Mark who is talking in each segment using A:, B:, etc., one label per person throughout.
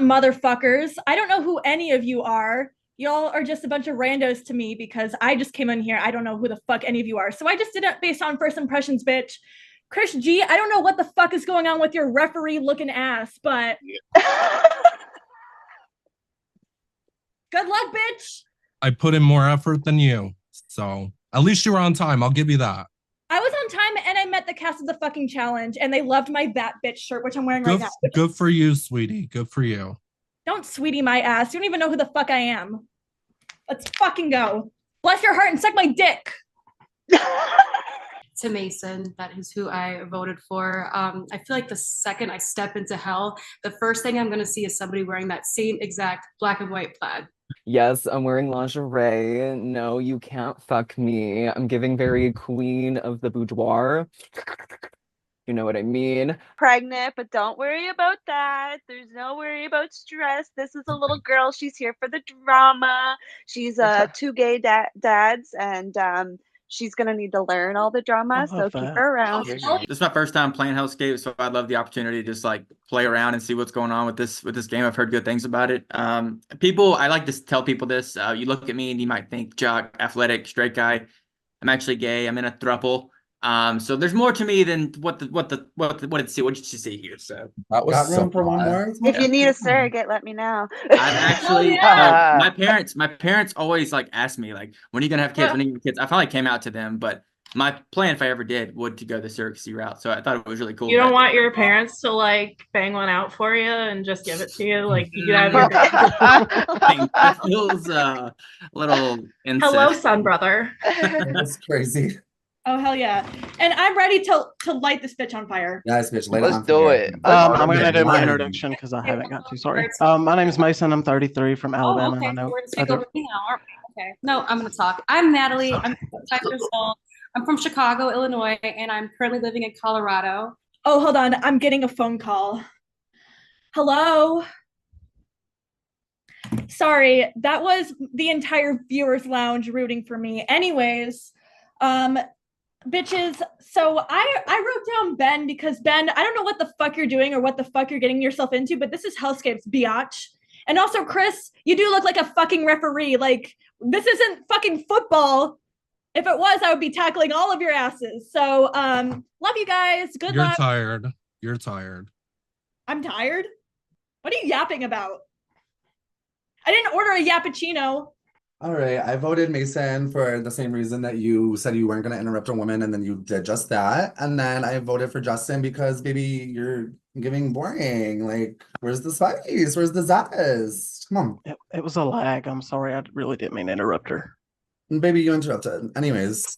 A: motherfuckers? I don't know who any of you are. Y'all are just a bunch of randos to me because I just came in here. I don't know who the fuck any of you are. So I just did it based on first impressions, bitch. Chris G, I don't know what the fuck is going on with your referee looking ass, but good luck, bitch.
B: I put in more effort than you. So at least you were on time. I'll give you that.
A: I was on time and I met the cast of the fucking challenge and they loved my That Bitch shirt, which I'm wearing right now.
B: Good for you, sweetie. Good for you.
A: Don't sweetie my ass. You don't even know who the fuck I am. Let's fucking go. Bless your heart and suck my dick.
C: To Mason, that is who I voted for. I feel like the second I step into hell, the first thing I'm going to see is somebody wearing that same exact black and white plaid.
D: Yes, I'm wearing lingerie. No, you can't fuck me. I'm giving very queen of the boudoir. You know what I mean?
E: Pregnant, but don't worry about that. There's no worry about stress. This is a little girl. She's here for the drama. She's 2 gay dads, and she's gonna need to learn all the drama. So keep her around.
F: This is my first time playing HellScape, so I'd love the opportunity to just like play around and see what's going on with this game. I've heard good things about it. I like to tell people this. You look at me and you might think jock, athletic, straight guy. I'm actually gay. I'm in a throuple. So there's more to me than what did you see here? So
G: that was room for one more.
E: If you need a surrogate, let me know.
F: I've actually my parents always like ask me like, when are you gonna have kids? When are you gonna have kids? I finally came out to them, but my plan, if I ever did, would to go the surrogacy route. So I thought it was really cool.
H: You don't want your parents to like bang one out for you and just give it to you, like you get out of your
F: That feels a little incest.
H: Hello, son, brother.
G: That's crazy.
A: Oh hell yeah! And I'm ready to light this bitch on fire.
G: Nice bitch.
I: Let's do it.
J: I'm gonna do my introduction because I haven't got to. Sorry. My name is Mason. I'm 33 from Alabama.
C: Okay.
J: I know.
C: We're gonna speak over me now. Okay. No, I'm gonna talk. I'm Natalie. I'm 5 years old. I'm from Chicago, Illinois, and I'm currently living in Colorado.
A: Oh, hold on. I'm getting a phone call. Hello. Sorry, that was the entire viewers lounge rooting for me. Anyways, bitches, so I wrote down Ben because Ben, I don't know what the fuck you're doing or what the fuck you're getting yourself into, but this is HellScape's biatch. And also, Chris, you do look like a fucking referee. Like, this isn't fucking football. If it was, I would be tackling all of your asses. So, love you guys. Good luck.
B: You're tired. You're tired.
A: I'm tired? What are you yapping about? I didn't order a yappuccino.
G: All right, I voted Mason for the same reason that you said you weren't going to interrupt a woman, and then you did just that. And then I voted for Justin because, baby, you're giving boring. Like, where's the spice? Where's the zest? Come on.
J: It was a lag. I'm sorry. I really didn't mean to interrupt her.
G: Baby, you interrupted. Anyways.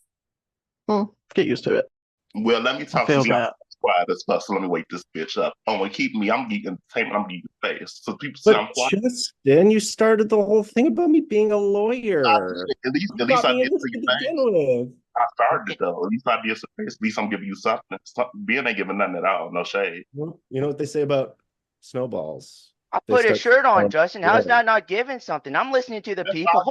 J: Well, get used to it.
K: Well, let me talk to you. Quiet as fuck, so let me wake this bitch up. Oh, and keep me, I'm geeking entertainment, I'm geeking face. So people say I'm quiet.
I: Justin, you started the whole thing about me being a lawyer.
K: At least I did for you things. I started it though. At least I did some face. At least I'm giving you something. Ben ain't giving nothing at all. No shade.
I: Well, you know what they say about snowballs?
L: I put a shirt on, Justin. How's that not giving something? I'm listening to the people.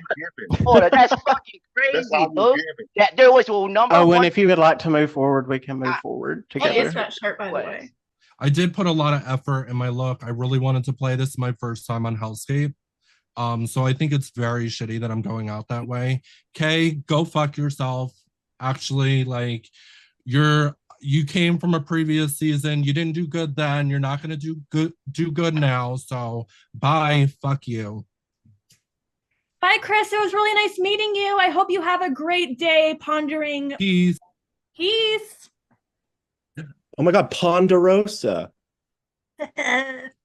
L: Hold on, that's fucking crazy, look. That there was a number.
J: Oh, and if you would like to move forward, we can move forward together.
H: What is that shirt, by the way?
B: I did put a lot of effort in my look. I really wanted to play this my first time on HellScape. So I think it's very shitty that I'm going out that way. Kay, go fuck yourself. Actually, like, you came from a previous season. You didn't do good then. You're not going to do good now. So bye. Fuck you.
A: Bye, Chris. It was really nice meeting you. I hope you have a great day pondering.
B: Peace.
A: Peace.
I: Oh my God, Ponderosa.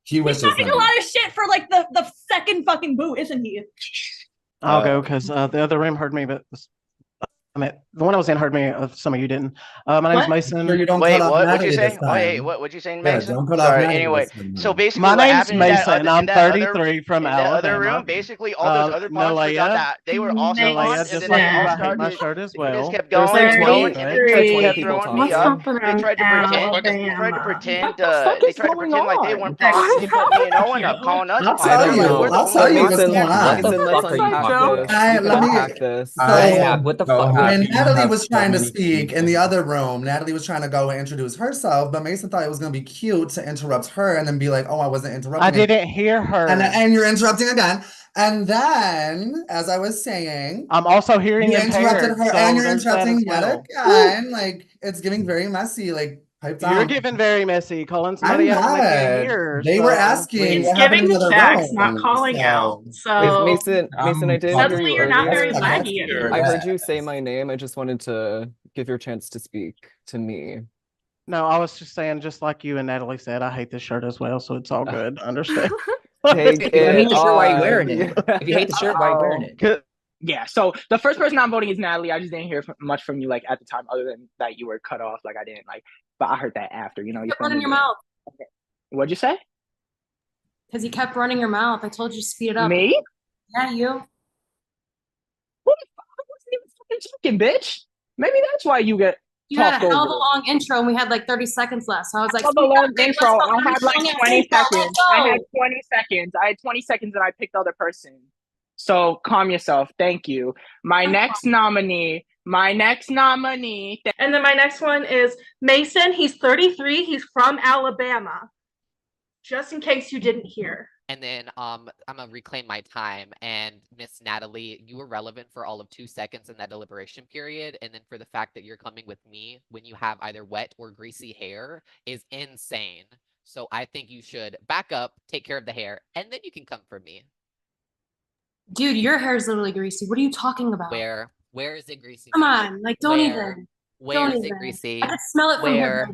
A: He's talking a lot of shit for like the second fucking boot, isn't he?
J: I'll go because the other room heard me, but I mean, the one I was in heard me. Some of you didn't. My name is Mason.
L: Wait, what? What'd you say? Wait, what'd you say, Mason?
G: Don't put
L: Sorry.
G: off
L: Anyway, so basically,
J: my
L: what
J: name's
L: happened in that
J: Mason. I'm 33 from
L: in the other
J: Alabama.
L: room, basically, all those other podcasts that they were also on, and
J: just
L: then
J: like
L: they all
J: you, I hate
L: started.
J: my shirt as well.
L: They just kept going and going, and they kept throwing me up. They tried to pretend. They tried to pretend like they weren't playing. They put me and Owen up, calling us.
G: I'll tell you what's going on.
D: Let's unpack this.
G: What the fuck? when
M: you
G: Natalie
M: have
G: was
M: so
G: trying to
M: many
G: speak in
M: people.
G: the other room, Natalie was trying to go and introduce herself, but Mason thought it was gonna be cute to interrupt her and then be like, "Oh, I wasn't interrupting."
J: I didn't hear her.
G: And you're interrupting again. And then, as I was saying,
J: I'm also hearing
G: you interrupted
J: impaired,
G: her
J: so
G: and you're
J: there's that
G: interrupting
J: as
G: yet
J: well.
G: again. Like it's giving very messy. Like pipe down.
J: You're getting very messy, calling
G: I'm
J: somebody out when they can't
G: not.
J: hear.
G: They were
J: so
G: asking
H: It's
G: what happened
H: giving
G: in the other
H: facts,
G: room.
H: not calling out.
D: Wait,
H: So
D: Mason, I didn't hear
H: suddenly
D: you
H: you're not very
D: earlier.
H: laggy anymore.
D: I heard you say my name. I just wanted to give your chance to speak to me.
J: No, I was just saying, just like you and Natalie said, I hate this shirt as well, so it's all good. Understand?
D: Take
N: If you hate
D: it
N: the shirt, why are you
D: off.
N: wearing it? If you hate the shirt, why are you wearing it?
M: Yeah, so the first person I'm voting is Natalie. I just didn't hear much from you like at the time, other than that you were cut off. Like I didn't like, but I heard that after. You know,
C: Kept running your mouth.
M: What'd you say?
C: Because you kept running your mouth. I told you to speed it up.
M: Me?
C: Yeah, you.
M: Who the fuck? I wasn't even fucking talking, bitch. Maybe that's why you get
C: You had a
M: talked
C: hell of a
M: over.
C: long intro, and we had like 30 seconds left. So I was like,
M: Of a
C: speed
M: long
C: up, babe.
M: intro.
C: Let's go.
M: I had like
C: 30
M: 20
C: intro.
M: seconds.
C: Let's
M: I
C: go.
M: had 20 seconds. I had 20 seconds and I picked the other person. So calm yourself. Thank you. My next nominee.
H: And then my next one is Mason. He's 33. He's from Alabama. Just in case you didn't hear.
O: And then I'm gonna reclaim my time. And Miss Natalie, you were relevant for all of 2 seconds in that deliberation period. And then for the fact that you're coming with me when you have either wet or greasy hair is insane. So I think you should back up, take care of the hair, and then you can come for me.
C: Dude, your hair is literally greasy. What are you talking about?
O: Where is it greasy?
C: Come on, like don't even.
O: Where is it
C: even.
O: greasy?
C: I can smell it from here.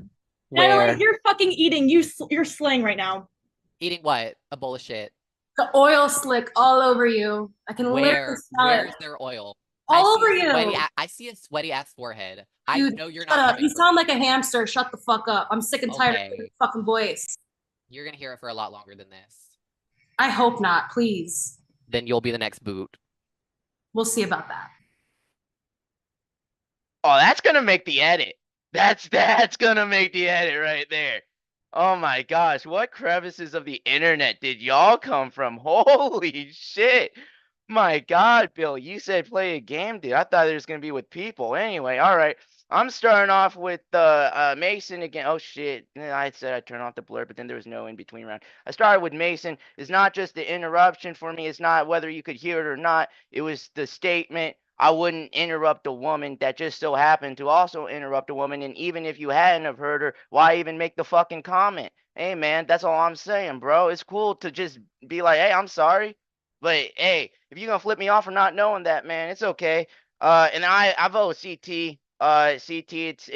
A: Natalie, you're fucking eating. You're slaying right now.
O: Eating what? A bowl of shit.
C: The oil slick all over you. I can literally smell
O: Where's
C: it.
O: their oil?
C: All over you.
O: I see a sweaty ass forehead.
C: Dude,
O: I know you're
C: shut
O: not.
C: up. You sound like a hamster. Shut the fuck up. I'm sick and tired of your fucking voice.
O: You're gonna hear it for a lot longer than this.
C: I hope not, please.
O: Then you'll be the next boot.
C: We'll see about that.
L: Oh, that's gonna make the edit. That's gonna make the edit right there. Oh my gosh, what crevices of the internet did y'all come from? Holy shit. My God, Bill, you said play a game, dude. I thought it was gonna be with people. Anyway, all right. I'm starting off with Mason again. Oh shit. I said I'd turn off the blur, but then there was no in between round. I started with Mason. It's not just the interruption for me. It's not whether you could hear it or not. It was the statement. I wouldn't interrupt a woman that just so happened to also interrupt a woman. And even if you hadn't have heard her, why even make the fucking comment? Hey man, that's all I'm saying, bro. It's cool to just be like, hey, I'm sorry. But hey, if you're gonna flip me off for not knowing that, man, it's okay. And I vote CT. CT, it's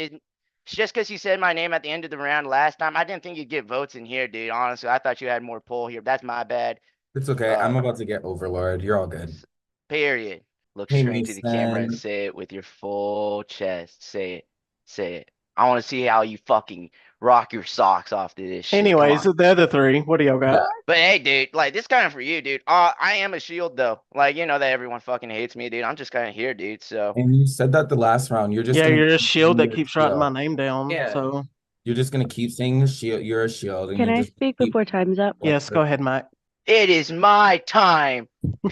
L: just because you said my name at the end of the round last time. I didn't think you'd get votes in here, dude. Honestly, I thought you had more pull here. That's my bad.
M: It's okay. I'm about to get Overlord. You're all good.
L: Period. Look
M: Hey,
L: straight to the camera and
M: Mason.
L: say it with your full chest. Say it. Say it. I want to see how you fucking rock your socks off to this shit. Come
J: Anyways,
L: on.
J: the other three, what do y'all got?
L: But hey, dude, like this kind of for you, dude. I am a shield though. Like you know that everyone fucking hates me, dude. I'm just kind of here, dude. So
M: And you said that the last round. You're just
J: Yeah,
M: gonna
J: you're a
M: keep
J: shield
M: saying
J: that
M: you're
J: keeps
M: a
J: writing my
M: shield.
J: name down.
N: Yeah.
J: So
M: You're just gonna keep saying you're shield. You're a shield. And
P: Can
M: you're
P: I
M: just
P: speak before time's up?
J: yes, go ahead, Mike.
L: it is my time,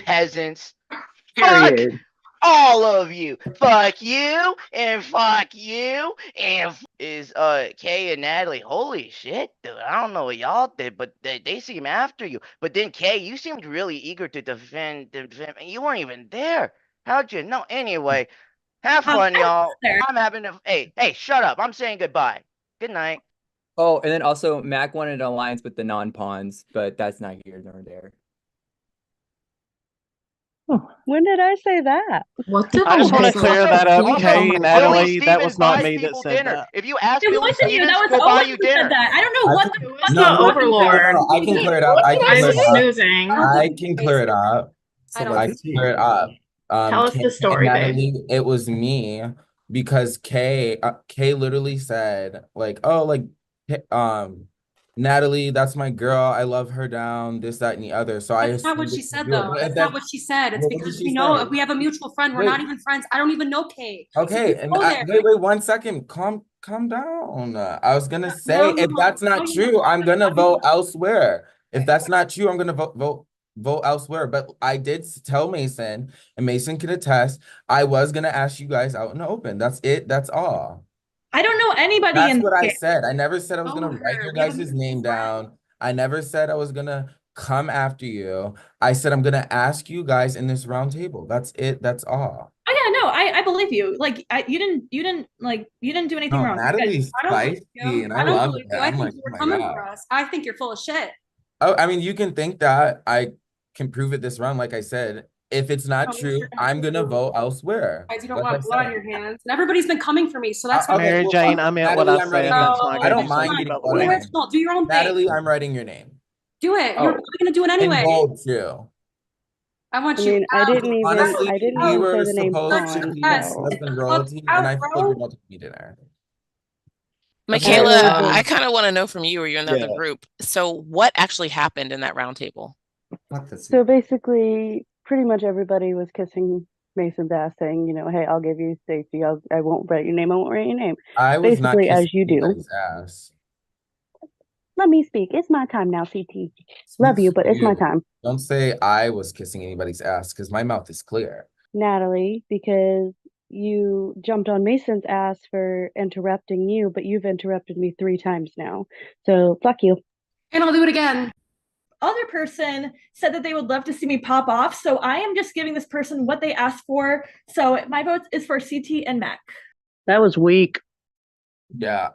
L: peasants. Fuck all of you. Fuck you and fuck you and is Kay and Natalie. Holy shit, dude. I don't know what y'all did, but they seem after you. But then Kay, you seemed really eager to defend. You weren't even there. How'd you know? Anyway, have fun, y'all. I'm having a hey, shut up. I'm saying goodbye. Good night.
N: Oh, and then also Mac wanted an alliance with the non-pawns, but that's not here nor there.
P: When did I say that?
C: What did
J: I just want to clear that up, Kay, Natalie.
L: Billy
J: That was
L: Stevens
J: not
L: buys
J: me that
L: people
J: said
L: dinner.
J: that.
L: If you ask
A: It
L: Billy
A: wasn't you.
L: Stevens,
A: That was
L: he'll buy
A: Owen
L: you
A: who said
L: dinner.
A: that. I don't know what the fuck.
M: No,
H: Overlord.
M: I can clear it up. I can
H: I'm
M: clear it up.
H: snoozing.
M: I can clear it up.
C: I don't
M: I can clear it up.
H: Tell us
M: Kay
H: the story,
M: and
H: babe.
M: Natalie, it was me because Kay literally said like, oh, like, Natalie, that's my girl. I love her down, this, that, and the other. So
C: That's not what she said, though. That's not what she said. It's
M: What did
C: because
M: she
C: we know
M: say?
C: if we have a mutual friend, we're
M: Wait.
C: not even friends. I don't even know Kay.
M: Okay,
C: So
M: and
C: go there.
M: wait 1 second. Calm down. I was gonna say
C: No,
M: if that's not true, I'm gonna vote elsewhere. If that's not true, I'm gonna vote
Q: vote elsewhere. But I did tell Mason, and Mason can attest, I was gonna ask you guys out in the open. That's it. That's all.
A: I don't know anybody
Q: That's
A: in
Q: what
A: this
Q: I
A: game.
Q: said. I never said I was
C: Oh,
Q: gonna write
C: her.
Q: your
C: We have a
Q: guys' name down. I never said I was gonna come after you. I said I'm gonna ask you guys in this round table. That's it. That's all.
A: Oh yeah, no, I believe you. Like you didn't do anything
Q: No,
A: wrong. You're good.
Q: Natalie's
C: I don't believe
Q: spicy,
C: you.
Q: and
C: I
Q: I
C: don't
Q: love
C: believe
Q: it.
C: you. I
Q: I'm
C: think
Q: like,
C: you
Q: oh
C: were
Q: my
C: coming
Q: God.
C: for us. I think you're full of shit.
Q: Oh, I mean, you can think that. I can prove it this round, like I said. If it's not
C: No,
Q: true,
C: you're not
Q: I'm gonna
C: true.
Q: vote elsewhere.
C: Guys, you don't
Q: Like I
C: want blood on
Q: said.
C: your hands. And everybody's been coming for me, so that's
Q: Okay,
J: Mary
Q: well,
J: Jane, I meant what
Q: Natalie,
J: I
Q: I'm writing
J: said.
Q: your
J: That's not
Q: I
J: good.
Q: don't
J: You still
Q: mind
J: keep
Q: getting
J: out the
Q: blood on
J: way.
Q: your
C: original. Do your own thing.
Q: Natalie, I'm writing your name.
C: Do it. You're probably gonna do it
Q: In
C: anyway.
Q: bold too.
C: I want
P: I
C: you
P: mean, I
C: out.
Q: Honestly,
P: didn't
Q: we
P: even say
Q: were
P: the name
Q: supposed to
P: pawn,
Q: be
C: Yes.
P: so.
Q: less than royalty,
C: Out,
Q: and I
C: bro.
Q: figured out to be dinner.
R: Michaela,
P: Okay.
R: I kind of want to know from you or you're in the other
I: Yeah.
R: group. So what actually happened in that round table?
P: So basically, pretty much everybody was kissing Mason's ass, saying, you know, hey, I'll give you safety. I won't write your name. I won't write your name.
Q: I was not
P: Basically,
Q: kissing
P: as you do.
Q: anybody's ass.
P: Let me speak. It's my time now, CT. Love you, but it's my time.
Q: Don't say I was kissing anybody's ass, because my mouth is clear.
P: Natalie, because you jumped on Mason's ass for interrupting you, but you've interrupted me 3 times now. So fuck you.
C: And I'll do it again.
A: Other person said that they would love to see me pop off, so I am just giving this person what they asked for. So my vote is for CT and Mac.
I: That was weak.
Q: Yeah.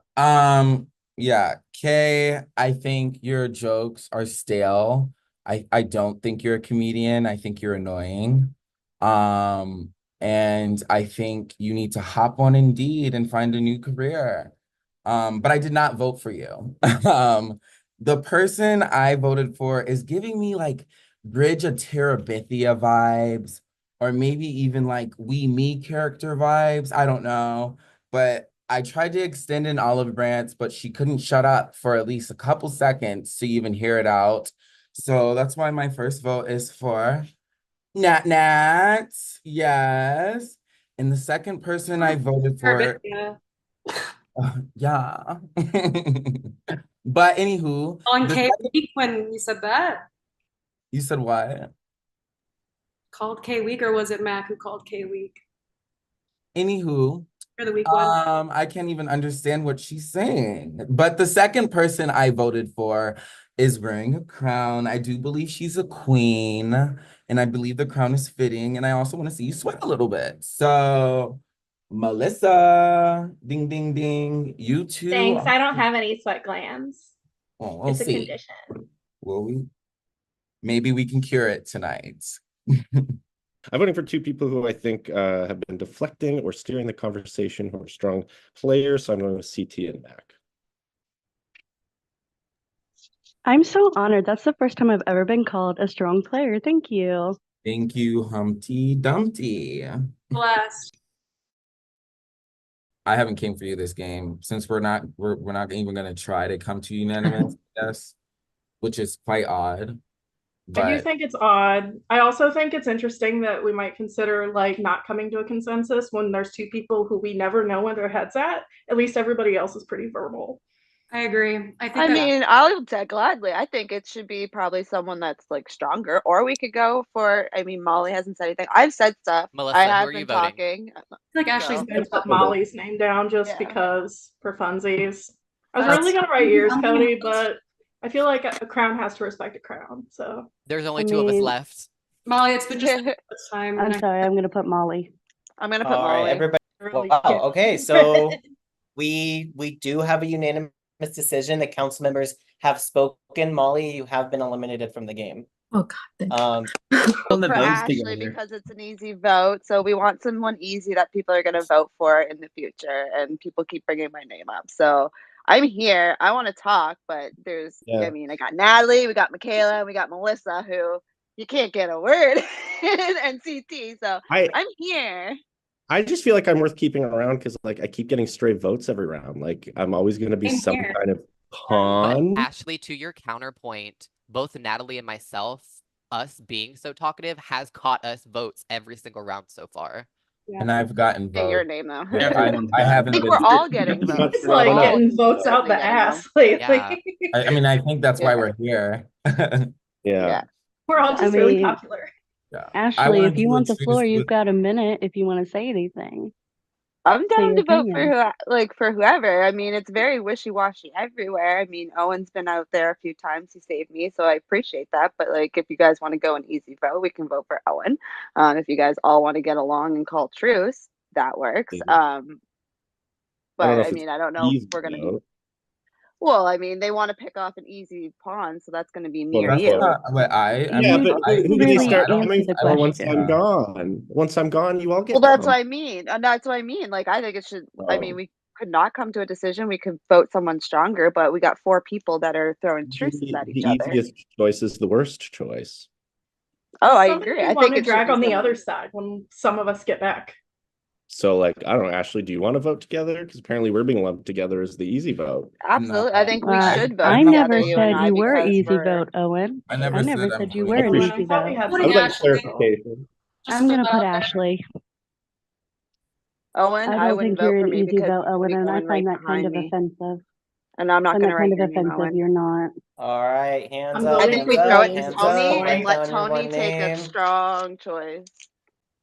Q: Yeah. Kay, I think your jokes are stale. I don't think you're a comedian. I think you're annoying. And I think you need to hop on Indeed and find a new career. But I did not vote for you. The person I voted for is giving me like Bridge of Terabithia vibes, or maybe even like We Me character vibes. I don't know. But I tried to extend an olive branch, but she couldn't shut up for at least a couple seconds to even hear it out. So that's why my first vote is for Nat Nat. Yes. And the second person I voted for,
C: Yeah.
Q: yeah. But anywho,
C: On
Q: the
C: K
Q: second-
C: week when you said that.
Q: you said what?
C: Called K week, or was it Mac who called K week?
Q: Anywho,
C: You're the weak one.
Q: I can't even understand what she's saying. But the second person I voted for is wearing a crown. I do believe she's a queen, and I believe the crown is fitting. And I also want to see you sweat a little bit. So, Melissa, ding, ding, ding. You too.
H: Thanks. I don't have any sweat glands.
Q: Oh, we'll
H: It's a
Q: see.
H: condition.
Q: Will we? Maybe we can cure it tonight.
I: I'm voting for 2 people who I think have been deflecting or steering the conversation, who are strong players. So I'm going with CT and Mac.
P: I'm so honored. That's the first time I've ever been called a strong player. Thank you.
Q: Thank you, Humpty Dumpty.
C: Blessed.
Q: I haven't came for you this game since we're not even gonna try to come to unanimous, yes, which is quite odd.
H: I do
Q: But
H: think it's odd. I also think it's interesting that we might consider like not coming to a consensus when there's 2 people who we never know where their head's at. At least everybody else is pretty verbal.
C: I agree.
E: I mean, I'll take gladly. I think it should be probably someone that's like stronger, or we could go for. I mean, Molly hasn't said anything. I've said stuff.
O: Melissa,
E: I
O: who
E: have
O: are you
E: been
O: voting?
E: talking.
C: I feel like Ashley's
E: So.
C: been
H: I put Molly's name down just because for funsies. I was really gonna write yours, Cody, but I feel like a crown has to respect a crown. So
O: There's only
P: I
O: 2 of us
P: mean-
O: left.
C: Molly, it's been just this time.
P: I'm sorry. I'm gonna put Molly.
E: I'm gonna put
S: All right,
E: Molly.
S: everybody.
A: Really
S: Wow.
A: cute.
S: Okay, so we do have a unanimous decision. The council members have spoken. Molly, you have been eliminated from the game.
C: Oh God. Thank
E: For Ashley, because it's an easy vote. So we want someone easy that people are going to vote for in the future. And people keep bringing my name up. So I'm here. I want to talk, but there's, I mean, I got Natalie, we got Michaela, we got Melissa, who you can't get a word, and CT. So I'm here.
I: I just feel like I'm worth keeping around because like I keep getting stray votes every round. Like I'm always going to be
C: Same
I: some
C: here.
I: kind of pawn.
O: But Ashley, to your counterpoint, both Natalie and myself, us being so talkative has caught us votes every single round so far.
Q: and I've gotten
E: Get your
Q: votes.
E: name though.
Q: I
E: I
Q: haven't
E: think
Q: been.
E: we're all getting votes.
H: It's like
E: We're all
H: getting votes out the
E: getting
H: ass
E: them.
H: lately.
O: Yeah.
Q: I mean, I think that's why
E: Yeah.
Q: we're here.
I: Yeah.
H: We're all
P: I
H: just really
P: mean,
H: popular.
Q: Yeah.
P: Ashley, if
Q: wanted
P: you
Q: to
P: want the floor,
Q: exchange
P: you've
Q: with
P: got a minute if you want to say anything.
E: I'm
P: Say
E: down
P: your
E: to vote for
P: opinion.
E: for whoever. I mean, it's very wishy-washy everywhere. I mean, Owen's been out there a few times. He saved me, so I appreciate that. But like, if you guys want to go an easy vote, we can vote for Owen. If you guys all want to get along and call truce, that works.
I: I don't
E: But
I: know
E: I
I: if it's
E: mean, I don't know if
I: easy
E: we're gonna.
I: though.
E: Well, I mean, they want to pick off an easy pawn, so that's going to be me
I: Well,
E: or
I: that's
Q: That's
E: you.
Q: not what I
I: Yeah,
Q: mean,
I: but
Q: I
I: who do they
P: really
I: start
Q: don't
P: answer
I: coming
P: the
I: for once
P: question.
I: I'm gone? Once I'm gone, you all
E: Well,
I: get
E: that's
I: them.
E: what I mean. And that's what I mean. Like, I think it should. I mean,
I: Oh.
E: we could not come to a decision. We could vote someone stronger, but we got 4 people that are throwing truces at
I: The
E: each other.
I: easiest choice is the worst choice.
E: Oh, I
H: Some
E: agree.
H: people
E: I
H: want
E: think
H: to
E: it should
H: drag
E: be
H: on the
E: someone.
H: other side when some of us get back.
I: So, like, I don't know, Ashley, do you want to vote together? Because apparently we're being lumped together as the easy vote.
E: Absolutely. I think we should vote
P: I
E: together,
P: never
E: you and
P: said
E: I,
P: you were
E: because
P: easy
E: we're.
P: vote, Owen.
Q: I
P: I
Q: never
P: never
Q: said I'm
P: said you
Q: voting
P: were
Q: for
P: an
Q: you.
P: easy
H: Thought we
P: vote.
H: had
I: I
H: some
I: would like
H: mutual.
I: clarification.
P: I'm gonna put Ashley.
E: Owen,
P: I
E: I
P: don't
E: wouldn't
P: think you're
E: vote for
P: an
E: me
P: easy
E: because
P: vote,
E: he's going
P: Owen,
E: to be
P: and I
E: going right
P: find that kind
E: behind
P: of
E: me.
P: offensive.
E: And I'm not
P: Find
E: going
P: that
E: to
P: kind
E: write
P: of
E: your name,
P: offensive.
E: Owen.
P: You're not.
S: All right, hands
H: I'm
S: up,
E: I
H: voting
E: think
H: for
E: we
S: hands
E: throw
S: up,
E: it
H: Tony.
E: to
S: hands
E: Tony
S: up.
E: and
S: Write
H: Point.
E: let
S: down your
E: Tony
S: one
E: take a
S: name.
E: strong choice.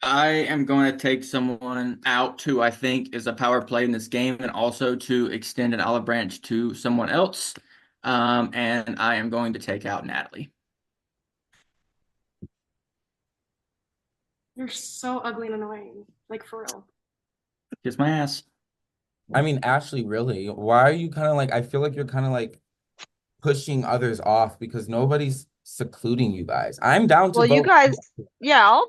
F: I am going to take someone out who I think is a power play in this game, and also to extend an olive branch to someone else. And I am going to take out Natalie.
C: You're so ugly and annoying. Like, for real.
F: Kiss my ass.
Q: I mean, Ashley, really, why are you kind of like, I feel like you're kind of like pushing others off because nobody's secluding you guys. I'm down to
E: Well, you
Q: vote.
E: guys, yeah, I'll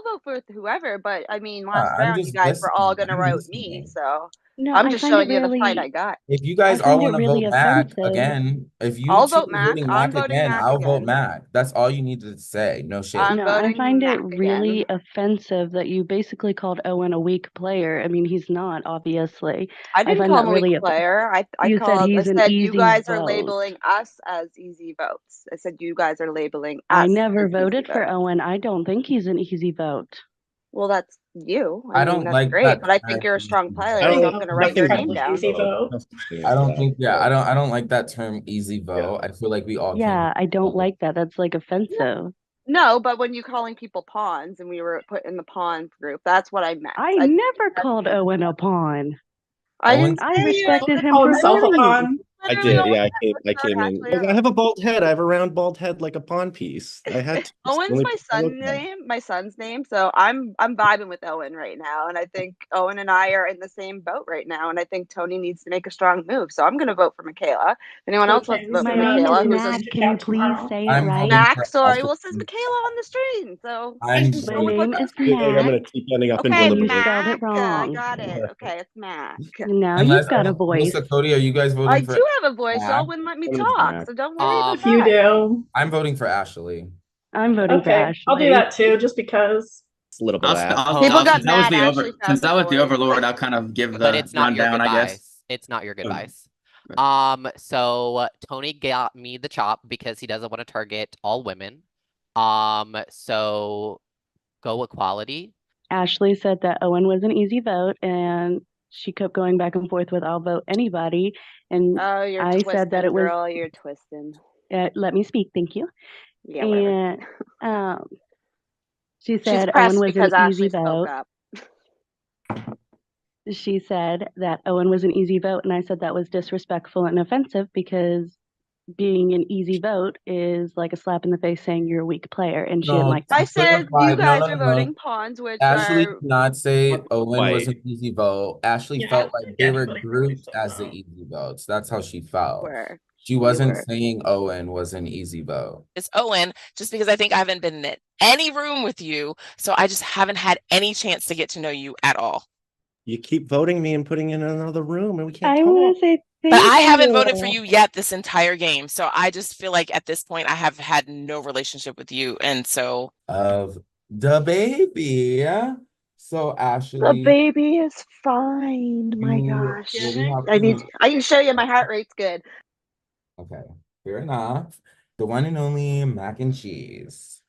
E: vote for whoever. But I mean, last
Q: I'm
E: round you
Q: just
E: guys were all
Q: listening.
E: gonna
Q: I'm
E: vote me,
Q: listening.
E: so
P: No,
E: I'm
P: I
E: just
P: find it
E: showing you the fight I
P: really,
E: got.
Q: If you
P: I
Q: guys all
P: find it
Q: want to
P: really
Q: vote Mac
P: offensive.
Q: again, if you
E: I'll
Q: two
E: vote
Q: are
E: Mac.
Q: voting
E: I'm
Q: Mac
E: voting
Q: again,
E: Mac
Q: I'll vote
E: again.
Q: Mac. That's all you needed to say. No shit.
E: I'm
P: No, I
E: voting
P: find it
E: Mac
P: really
E: again.
P: offensive that you basically called Owen a weak player. I mean, he's not, obviously.
E: I
P: I
E: didn't
P: find
E: call
P: that
E: him a weak
P: really,
E: player. I
P: you said
E: I
P: he's an
E: said you
P: easy
E: guys are
P: vote.
E: labeling us as easy votes. I said you guys are labeling
P: I
E: us
P: never
E: as easy
P: voted for
E: votes.
P: Owen. I don't think he's an easy vote.
E: Well, that's you.
Q: I
E: I mean,
Q: don't
E: that's
Q: like
E: great,
Q: that
E: but I think
Q: term
E: you're a strong
Q: easy
E: player,
I: I
E: so
I: don't,
E: I'm gonna write your
I: nothing
E: name
H: Incredibly
E: down.
H: easy vote.
I: nothing stands
Q: I
I: for
Q: don't
I: that.
Q: think, yeah, I don't like that term easy vote. I feel like we all came
P: Yeah, I don't
Q: together.
P: like that. That's like offensive.
E: No, but when you calling people pawns and we were put in the pawn group, that's what I meant.
P: I
E: I think
P: never called Owen a pawn.
E: I
Q: Owen,
E: didn't
P: I
E: say
P: respected him
H: Call
P: for
H: himself a
P: voting.
H: pawn.
I: I
E: literally
I: did,
E: all
I: yeah.
E: I
I: I came in.
E: Ashley.
I: I have a bald head. I have a round bald head like a pawn piece. I had to. It's the
E: Owen's
I: only
E: my
I: piece I look
E: son
I: like.
E: name, my son's name. So I'm vibing with Owen right now, and I think Owen and I are in the same boat right now. And I think Tony needs to make a strong move. So I'm gonna vote for Michaela. If anyone else wants
H: Okay,
E: to vote
P: My
E: for
P: name is
E: Michaela, who's a
P: Mac. Can you please say it
Q: I'm
P: right?
Q: voting
E: Mac,
Q: for
E: sorry. Well, it says
Q: Ashley.
E: Michaela on the screen. So
Q: I'm
E: just
P: My
E: go with
Q: voting.
E: what
P: name is
I: I feel like I'm
P: Mac,
I: gonna keep ending up in
E: Okay,
P: and you
I: deliberation.
P: spelled it
E: Mac. I
P: wrong.
E: got it. Okay, it's Mac.
P: Now you've
Q: Unless,
P: got a voice.
Q: Melissa, Cody, are you guys
E: I
Q: voting for
E: do have a voice.
Q: Mac?
E: Y'all wouldn't let me
I: One of them's
E: talk,
I: Mac.
E: so don't worry about
H: If you
E: that.
H: do.
Q: I'm voting for Ashley.
P: I'm voting for
H: Okay, I'll do
P: Ashley.
H: that too, just because.
I: It's a little bit of that.
E: People got
F: Since I was
E: mad.
F: the
E: Ashley found
F: since
E: the
F: I was the
E: voice.
F: overlord, I'll kind of give
O: But
F: the
O: it's not your
F: rundown, I guess.
O: goodbyes. It's not your
F: Oh.
O: goodbyes. So Tony got me the chop because he doesn't want to target all women. So go equality.
P: Ashley said that Owen was an easy vote, and she kept going back and forth with "I'll vote anybody," and
E: Oh, you're
P: I said that
E: twisting,
P: it was.
E: girl. You're twisting.
P: Let me speak, thank you.
E: Yeah, whatever.
P: And she
E: She's
P: said Owen
E: pressed
P: was an
E: because
P: easy
E: Ashley spoke
P: vote.
E: up.
P: She said that Owen was an easy vote, and I said that was disrespectful and offensive because being an easy vote is like a slap in the face saying you're a weak player, and she didn't
Q: No,
P: like
Q: to
E: I
P: that.
E: said
Q: clarify,
E: you guys are
Q: no.
E: voting pawns, which
Q: Ashley
E: are
Q: did not say Owen was
I: White.
Q: an easy vote. Ashley
H: Yeah,
Q: felt like they were
H: anybody
Q: grouped as the easy votes. That's how she felt.
E: were.
Q: She
E: You
Q: wasn't
E: were.
Q: saying Owen was an easy vote.
R: It's Owen, just because I think I haven't been in any room with you, so I just haven't had any chance to get to know you at all.
I: You keep voting me and putting in another room, and we can't
P: I
I: talk.
P: want to say
R: But
P: thank
R: I haven't voted for
P: you.
R: you yet this entire game, so I just feel like at this point I have had no relationship with you, and so
Q: Of the baby. So
E: The
Q: Ashley,
E: baby is fine. My gosh.
Q: we have
E: I
Q: to.
E: can show you my heart rate's good.
Q: Okay, fair enough. The one and only mac and cheese.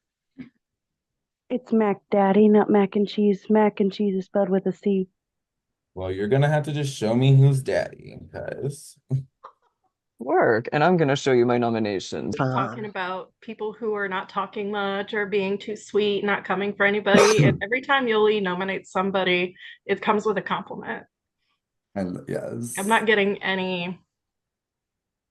P: It's Mac Daddy, not mac and cheese. Mac and cheese is spelled with a C.
Q: Well, you're gonna have to just show me who's daddy, because
D: Work, and I'm gonna show you my nominations.
H: Talking about people who are not talking much or being too sweet, not coming for anybody. And every time Yoli nominates somebody, it comes with a compliment.
G: And yes.
H: I'm not getting any.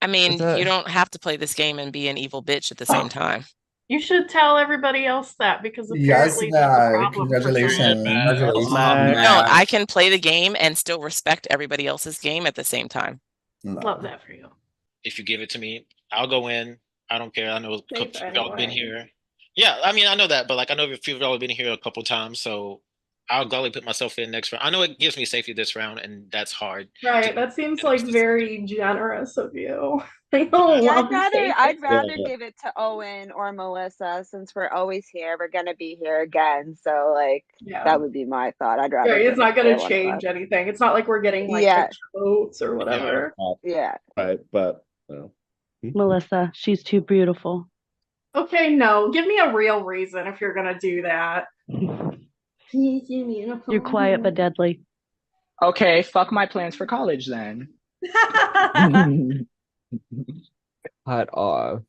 R: I mean,
D: That's
R: you
D: it.
R: don't have to play this game and be an evil bitch at the same time.
H: You should tell everybody else that because
G: Yes,
H: apparently that's a
G: Mac.
H: problem for some.
G: Congratulations.
B: Congratulations,
R: No,
B: Mac.
R: I can play the game and still respect everybody else's game at the same time.
H: Love that for you.
T: If you give it to me, I'll go in. I don't care. I know
H: Safe
T: y'all been
H: anyway.
T: here. Yeah, I mean, I know that, but like, I know a few of y'all have been here a couple times, so I'll gladly put myself in next round. I know it gives me safety this round, and that's hard.
H: Right, that seems like very generous of you. I don't
E: Yeah,
H: love
E: I'd rather give it to Owen or Melissa since we're always here. We're gonna be here again, so like that would be my thought. I'd rather.
H: Right,
E: give
H: it's not
E: it
H: going
E: one
H: to
E: of
H: change
E: us.
H: anything. It's not like we're getting like
E: Yeah.
H: extra votes or whatever.
E: Yeah.
I: Right, but
P: Melissa, she's too beautiful.
H: Okay, no, give me a real reason if you're going to do that.
P: You're quiet but deadly.
M: Okay, fuck my plans for college then.
D: Cut off.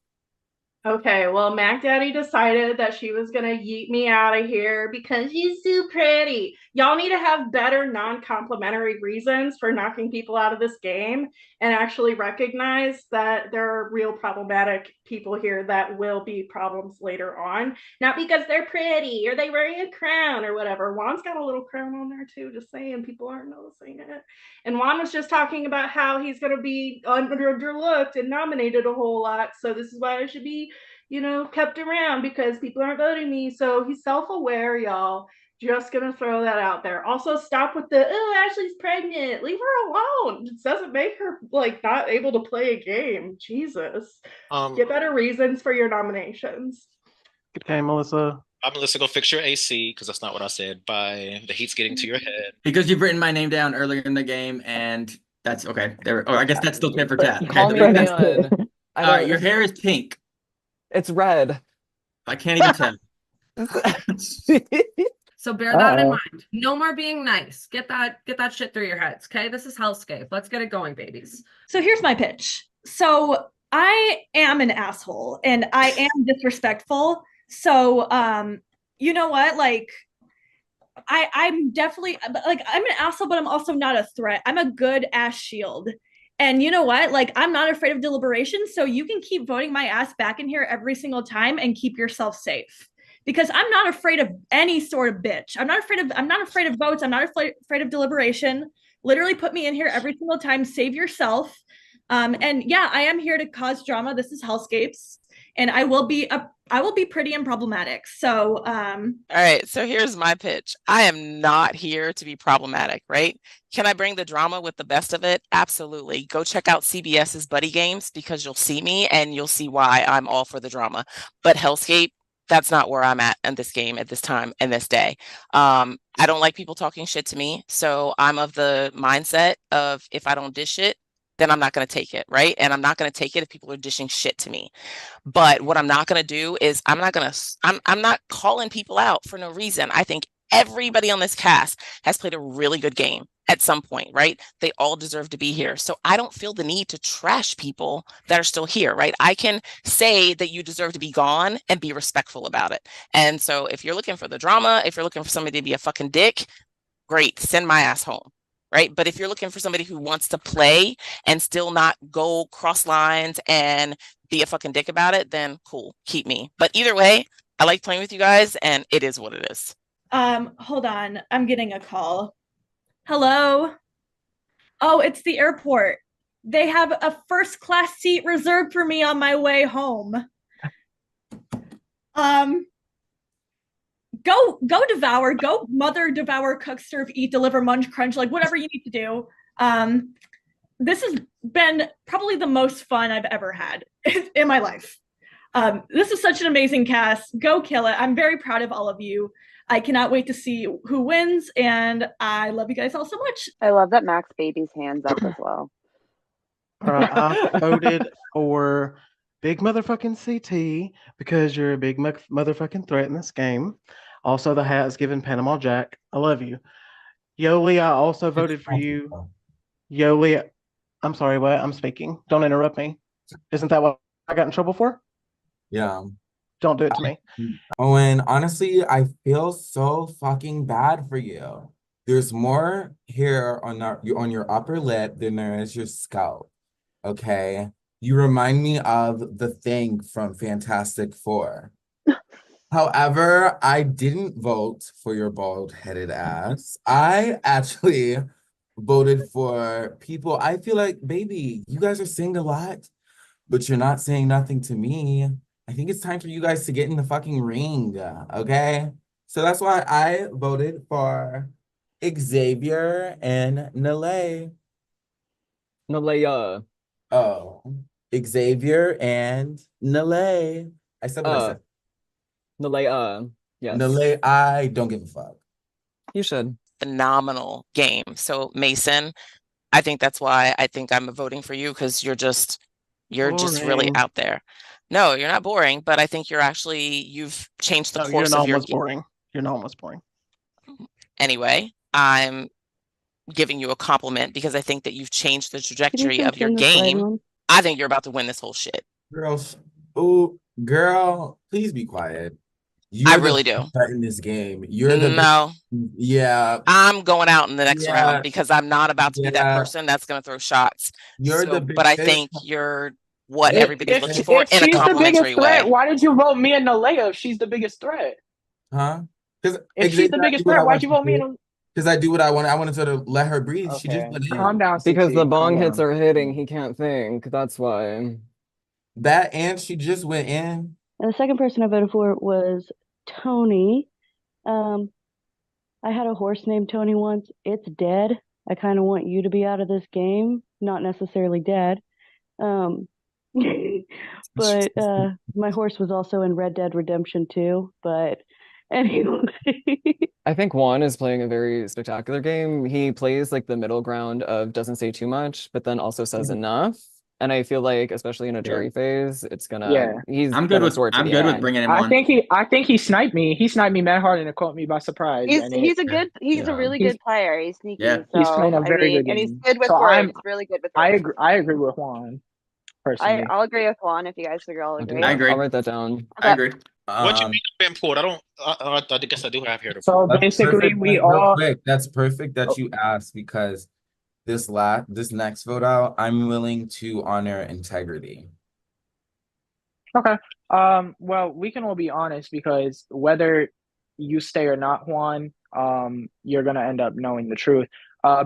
H: Okay, well, Mac Daddy decided that she was gonna yeet me out of here because she's too pretty. Y'all need to have better non-complimentary reasons for knocking people out of this game and actually recognize that there are real problematic people here that will be problems later on. Not because they're pretty or they wearing a crown or whatever. Juan's got a little crown on there too, just saying, people aren't noticing it. And Juan was just talking about how he's gonna be underlooked and nominated a whole lot. So this is why I should be, kept around because people aren't voting me. So he's self-aware, y'all. Just gonna throw that out there. Also, stop with the Ashley's pregnant. Leave her alone. It doesn't make her like not able to play a game. Jesus. Get better reasons for your nominations.
J: Okay, Melissa.
T: Melissa, go fix your AC because that's not what I said. By the heat's getting to your head.
F: Because you've written my name down earlier in the game, and that's okay. There. I guess that's still tit for tat. Okay,
D: Call me again.
F: All right, your hair is pink.
D: It's red.
F: I can't even tell.
U: So bear that in mind. No more being nice. Get that shit through your heads. Okay, this is HellScape. Let's get it going, babies.
A: So here's my pitch. So I am an asshole and I am disrespectful. So you know what? Like I'm definitely like I'm an asshole, but I'm also not a threat. I'm a good ass shield. And you know what? Like I'm not afraid of deliberation. So you can keep voting my ass back in here every single time and keep yourself safe. Because I'm not afraid of any sort of bitch. I'm not afraid of votes. I'm not afraid of deliberation. Literally put me in here every single time. Save yourself. And yeah, I am here to cause drama. This is Hellscapes. And I will be pretty and problematic. So
R: all right, so here's my pitch. I am not here to be problematic, right? Can I bring the drama with the best of it? Absolutely. Go check out CBS's Buddy Games because you'll see me and you'll see why I'm all for the drama. But Hellscape, that's not where I'm at in this game at this time and this day. I don't like people talking shit to me. So I'm of the mindset of if I don't dish it, then I'm not going to take it, right? And I'm not going to take it if people are dishing shit to me. But what I'm not going to do is I'm not calling people out for no reason. I think everybody on this cast has played a really good game at some point, right? They all deserve to be here. So I don't feel the need to trash people that are still here, right? I can say that you deserve to be gone and be respectful about it. And so if you're looking for the drama, if you're looking for somebody to be a fucking dick, great, send my ass home. Right. But if you're looking for somebody who wants to play and still not go cross lines and be a fucking dick about it, then cool, keep me. But either way, I like playing with you guys and it is what it is.
A: hold on. I'm getting a call. Hello? Oh, it's the airport. They have a first class seat reserved for me on my way home. Go devour, go mother, devour, cook, serve, eat, deliver, munch, crunch, like whatever you need to do. This has been probably the most fun I've ever had in my life. This is such an amazing cast. Go kill it. I'm very proud of all of you. I cannot wait to see who wins, and I love you guys all so much.
E: I love that Max Baby's hands up as well.
J: I voted for big motherfucking CT because you're a big motherfucking threat in this game. Also, the hat is given Panama Jack. I love you. Yoli, I also voted for you. Yoli, I'm sorry, what? I'm speaking. Don't interrupt me. Isn't that what I got in trouble for?
Q: Yeah.
J: Don't do it to me.
Q: Owen, honestly, I feel so fucking bad for you. There's more hair on your upper lip than there is your scalp. Okay. You remind me of the Thing from Fantastic Four. However, I didn't vote for your bald-headed ass. I actually voted for people. I feel like, baby, you guys are saying a lot, but you're not saying nothing to me. I think it's time for you guys to get in the fucking ring, okay? So that's why I voted for Xavier and Nalay.
D: Nalaya.
Q: Oh, Xavier and Nalay. I said what I said.
D: Nalaya. Yes.
Q: Nalay, I don't give a fuck.
D: You should.
R: Phenomenal game. So Mason, I think that's why I think I'm voting for you, because you're just really
J: Boring.
R: out there. No, you're not boring, but I think you've changed the
J: No, you're
R: course
J: not
R: of your
J: almost boring. You're not almost boring.
R: Anyway, I'm giving you a compliment because I think that you've changed the
P: Can you
R: trajectory of your
P: turn this light
R: game.
P: on?
R: I think you're about to win this whole shit.
Q: Girl, please be quiet.
R: I
Q: You're the
R: really do.
Q: best threat in this game. You're the
R: No.
Q: Yeah.
R: I'm going out in the next
Q: Yeah.
R: round because I'm not about to be that
Q: Yeah.
R: person that's going to throw shots.
Q: You're the
R: But I
Q: biggest-
R: think you're what
J: If,
R: everybody's
J: if,
R: looking for
J: if
R: in a
J: she's the
R: complimentary
J: biggest threat,
R: way.
J: why did you vote me and Nalaya if she's the biggest threat?
Q: Huh? Because
J: If she's the biggest threat, why'd you vote me and
Q: Because I do what I want. I wanted her to let her breathe. She just
J: Okay,
Q: went in.
J: calm down,
D: Because the
J: CT,
D: bong
J: calm
D: hits
J: down.
D: are hitting, he can't think. That's why.
Q: That and she just went in.
P: And the second person I voted for was Tony. I had a horse named Tony once. It's dead. I kind of want you to be out of this game, not necessarily dead. But my horse was also in Red Dead Redemption 2. But anyway,
D: I think Juan is playing a very spectacular game. He plays like the middle ground of doesn't say too much, but then also says enough. And I feel like, especially in a jury phase, it's gonna. He's gonna sort to the end.
F: bringing him
J: I
F: on.
J: think he sniped me. He sniped me mad hard and it caught me by surprise.
E: He's
J: and
E: he's a good he's a really good player. He's sneaky.
J: Yeah.
E: So
J: He's playing a
E: I
J: very
E: mean,
J: good
E: and he's
J: game.
E: good with
J: So
E: words. Really good with words.
J: I agree with Juan personally.
E: I'll agree with Juan if you guys figure all agree.
F: I agree.
D: I'll write that down.
F: I agree.
T: What you mean been pulled? I guess I do have here to
J: So
T: pull.
J: basically, we
Q: Real
J: all.
Q: quick. That's perfect that you asked because this next vote out, I'm willing to honor integrity.
J: Okay. Well, we can all be honest because whether you stay or not, Juan, you're gonna end up knowing the truth.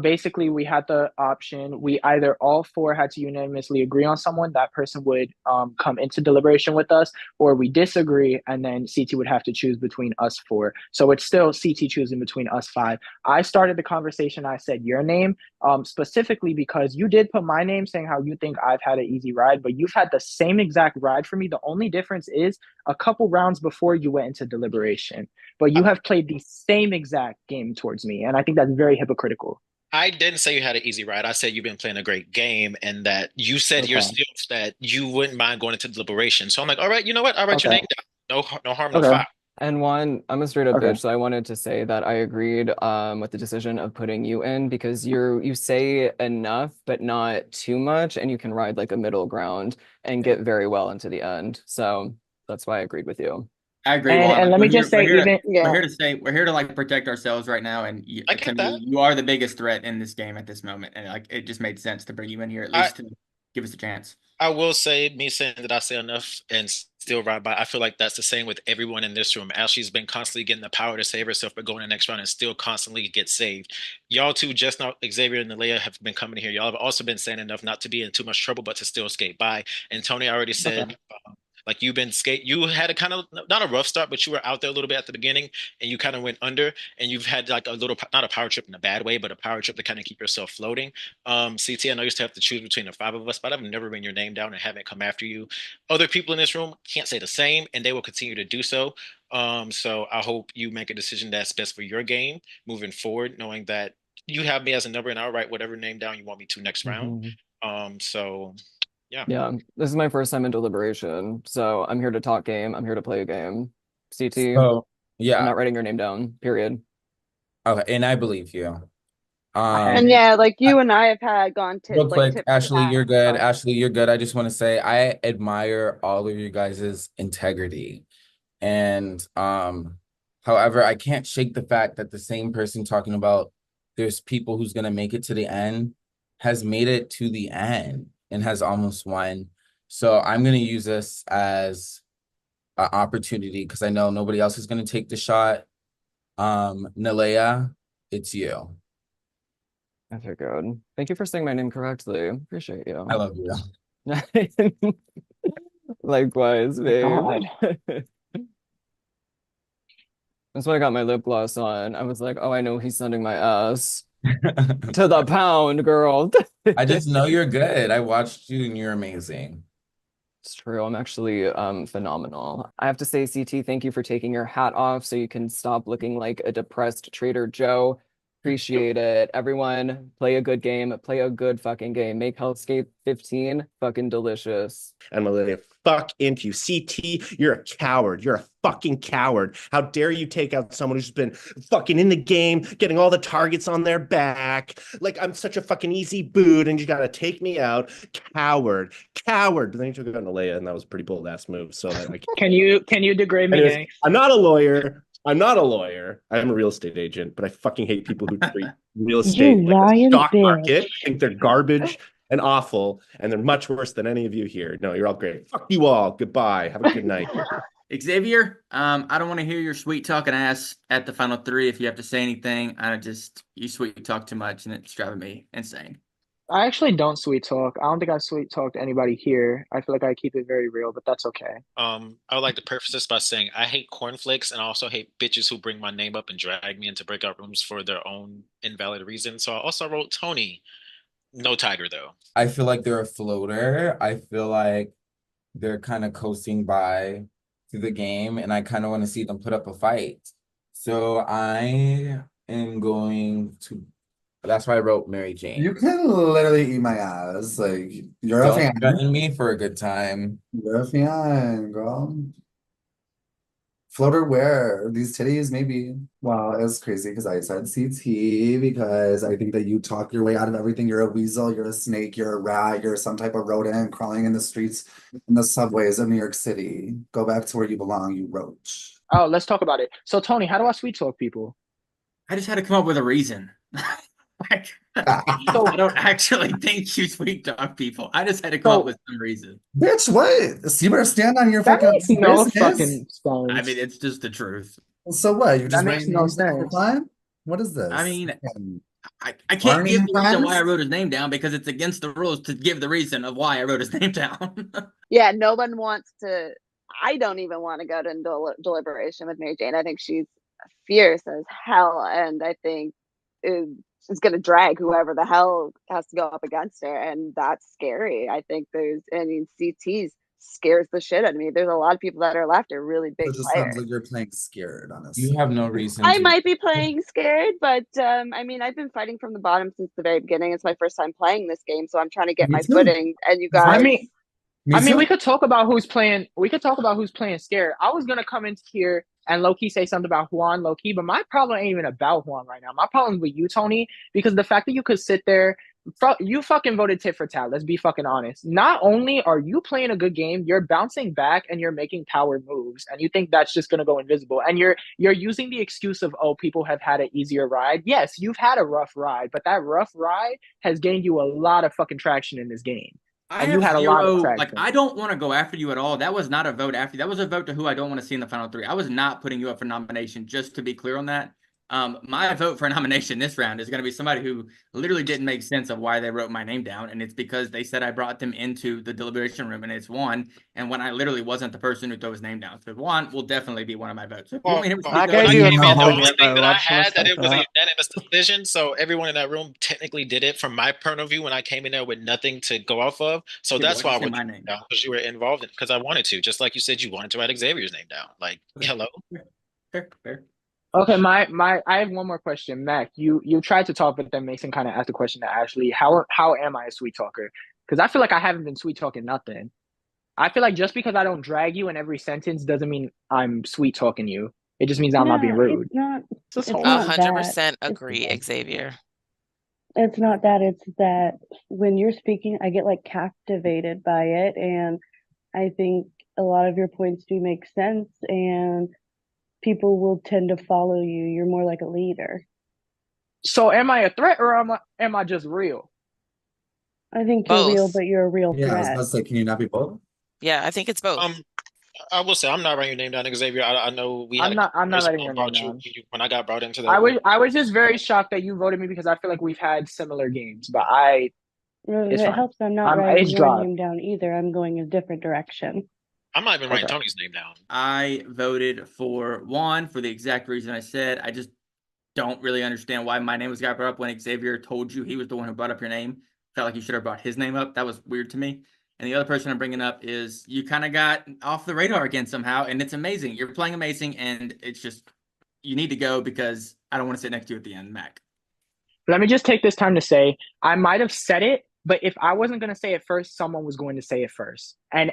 J: Basically, we had the option. We either all four had to unanimously agree on someone. That person would come into deliberation with us, or we disagree, and then CT would have to choose between us four. So it's still CT choosing between us five. I started the conversation. I said your name, specifically because you did put my name, saying how you think I've had an easy ride, but you've had the same exact ride for me. The only difference is a couple rounds before you went into deliberation, but you have played the same exact game towards me, and I think that's very hypocritical.
T: I didn't say you had an easy ride. I said you've been playing a great game and that you said yourself that you wouldn't mind going into deliberation. So I'm like, all right, you know what? I'll write your name down. No harm, no foul.
D: And Juan, I'm a straight up bitch, so I wanted to say that I agreed with the decision of putting you in because you say enough but not too much, and you can ride like a middle ground and get very well into the end. So that's why I agreed with you.
F: I agree.
J: And let me just say,
F: we're here to like protect ourselves right now, and to me, you are the biggest threat in this game at this moment, and like it just made sense to bring you in here at least to give us a chance.
T: I will say, me saying that I say enough and still ride by, I feel like that's the same with everyone in this room. Ashley's been constantly getting the power to save herself, but going to the next round and still constantly get saved. Y'all two, just now, Xavier and Nalea, have been coming here. Y'all have also been saying enough not to be in too much trouble, but to still skate by. And Tony already said, like you had a kind of not a rough start, but you were out there a little bit at the beginning and you kind of went under and you've had like a little, not a power trip in a bad way, but a power trip to kind of keep yourself floating. CT, I know you still have to choose between the five of us, but I've never written your name down and haven't come after you. Other people in this room can't say the same and they will continue to do so. So I hope you make a decision that's best for your game moving forward, knowing that you have me as a number and I'll write whatever name down you want me to next round. So yeah.
D: This is my first time in deliberation, so I'm here to talk game. I'm here to play a game. CT,
Q: So, yeah.
D: I'm not writing your name down, period.
Q: Okay, and I believe you.
E: And yeah, like you and I have had gone
Q: Real quick,
E: tit for
Q: Ashley,
E: tat.
Q: you're good.
E: But
Q: Ashley, you're good. I just want to say I admire all of you guys' integrity. And however, I can't shake the fact that the same person talking about there's people who's gonna make it to the end has made it to the end and has almost won. So I'm gonna use this as an opportunity because I know nobody else is gonna take the shot. Nalea, it's you.
D: Okay, good. Thank you for saying my name correctly. Appreciate you.
Q: I love you.
D: Likewise, babe.
J: God.
D: That's why I got my lip gloss on. I was like, oh, I know he's sending my ass to the pound, girl.
Q: I just know you're good. I watched you and you're amazing.
D: It's true. I'm actually phenomenal. I have to say, CT, thank you for taking your hat off so you can stop looking like a depressed Trader Joe. Appreciate it. Everyone, play a good game. Play a good fucking game. Make HellScape 15 fucking delicious.
I: And Malia, fuck into you. CT, you're a coward. You're a fucking coward. How dare you take out someone who's been fucking in the game, getting all the targets on their back. Like, I'm such a fucking easy boot, and you gotta take me out. Coward. Coward. But then you took out Nalea, and that was a pretty bold ass move. So I
J: Can you degrade me
I: Anyways,
J: next?
I: I'm not a lawyer. I'm not a lawyer. I'm a real estate agent, but I fucking hate people who treat real estate
P: You
I: like a
P: lying
I: stock
P: bitch.
I: market. I think they're garbage and awful, and they're much worse than any of you here. No, you're all great. Fuck you all. Goodbye. Have a good night.
F: Xavier, I don't want to hear your sweet talking ass at the final three. If you have to say anything, you sweet talk too much, and it's driving me insane.
J: I actually don't sweet talk. I don't think I sweet talked anybody here. I feel like I keep it very real, but that's okay.
T: I would like to preface this by saying I hate cornflakes and I also hate bitches who bring my name up and drag me into breakout rooms for their own invalid reasons. So I also wrote Tony. No tiger though.
Q: I feel like they're a floater. I feel like they're kind of coasting by through the game, and I kind of want to see them put up a fight. So I am going to. That's why I wrote Mary Jane.
G: You can literally eat my ass. Like, you're a
Q: Don't
G: fan.
Q: threaten me for a good time.
G: You're a fan, girl. Floater where? These titties, maybe. Wow, it's crazy because I said CT because I think that you talk your way out of everything. You're a weasel, you're a snake, you're a rat, you're some type of rodent crawling in the streets, in the subways of New York City. Go back to where you belong, you roach.
J: Oh, let's talk about it. So, Tony, how do I sweet talk people?
F: I just had to come up with a reason. I don't actually think you sweet talk people. I just had to come up with some reason.
G: Bitch, what? So you better stand on your
J: That
G: fucking
J: makes no
G: business.
J: fucking sense.
F: I mean, it's just the truth.
G: So what? You
J: That
G: just
J: makes
G: writing
J: no
G: names down all the
J: sense.
G: time? What is this?
F: I mean, I can't
G: Barney
F: give
G: and
F: the reason why
G: Friends?
F: I wrote his name down because it's against the rules to give the reason of why I wrote his name down.
E: yeah, no one wants to. I don't even want to go to deliberation with Mary Jane. I think she's fierce as hell, and I think she's going to drag whoever the hell has to go up against her, and that's scary. I think CT's scares the shit out of me. There's a lot of people that are left are really big
G: It just
E: players.
G: sounds like you're playing scared, honestly.
Q: You have no reason
E: I
Q: to.
E: might be playing scared, but I mean, I've been fighting from the bottom since the very beginning. It's my first time playing this game, so I'm trying to get
Q: Me
E: my
Q: too.
E: footing. And you
J: I
E: guys,
J: mean,
G: Me
J: we
G: too.
J: could talk about who's playing. We could talk about who's playing scared. I was gonna come in here and low key say something about Juan, low key, but my problem ain't even about Juan right now. My problem is with you, Tony, because the fact that you could sit there, you fucking voted tit for tat. Let's be fucking honest. Not only are you playing a good game, you're bouncing back and you're making power moves, and you think that's just gonna go invisible. And you're using the excuse of, oh, people have had an easier ride. Yes, you've had a rough ride, but that rough ride has gained you a lot of fucking traction in this game.
F: I
J: And you
F: have
J: had a lot of
F: zero,
J: traction.
F: I don't want to go after you at all. That was not a vote after you. That was a vote to who I don't want to see in the final three. I was not putting you up for nomination, just to be clear on that. My vote for nomination this round is going to be somebody who literally didn't make sense of why they wrote my name down. And it's because they said I brought them into the deliberation room, and it's Juan. And when I literally wasn't the person who threw his name down. So Juan will definitely be one of my votes. So if you want me to speak
T: I
F: to
T: gave
F: it,
T: you
F: I
T: the
F: can.
T: only thing that I had that it was a unanimous decision. So everyone in that room technically did it from my point of view when I came in there with nothing to go off of. So
F: Yeah,
T: that's
F: but
T: why I
F: why'd you
T: wrote
F: say
T: your
F: my
T: name
F: name?
T: down, because you were involved in it, because I wanted to. Just like you said, you wanted to write Xavier's name down. Like, hello.
F: Fair.
J: Okay, I have one more question, Mac. You tried to talk, but then Mason kind of asked a question to Ashley. How am I a sweet talker? Because I feel like I haven't been sweet talking nothing. I feel like just because I don't drag you in every sentence doesn't mean I'm sweet talking you. It just means I'm not being rude.
P: It's not.
J: This
P: It's
J: whole
P: not that.
R: 100% agree, Xavier.
P: It's not that, it's that when you're speaking, I get like captivated by it, and I think a lot of your points do make sense, and people will tend to follow you. You're more like a leader.
J: So am I a threat or am I just real?
P: I think you're real,
R: Both.
P: but you're a real
G: Yeah, I was
P: threat.
G: about to say, can you not be both?
R: Yeah, I think it's both.
T: I will say I'm not writing your name down, Xavier. I know we had
J: I'm
T: a
J: not
T: conversation
J: letting your name
T: about you
J: down.
T: when I got brought into
J: I
T: the.
J: was just very shocked that you voted me because I feel like we've had similar games, but
P: Well, if
J: it's
P: it
J: fine.
P: helps, I'm not writing
J: It's
P: your
J: dropped.
P: name down either. I'm going a different direction.
T: I'm not even writing
J: Okay.
T: Tony's name down.
F: I voted for Juan for the exact reason I said. I just don't really understand why my name was got brought up when Xavier told you he was the one who brought up your name. Felt like you should have brought his name up. That was weird to me. And the other person I'm bringing up is you kind of got off the radar again somehow, and it's amazing. You're playing amazing, and it's just you need to go because I don't want to sit next to you at the end, Mac.
J: Let me just take this time to say I might have said it, but if I wasn't going to say it first, someone was going to say it first, and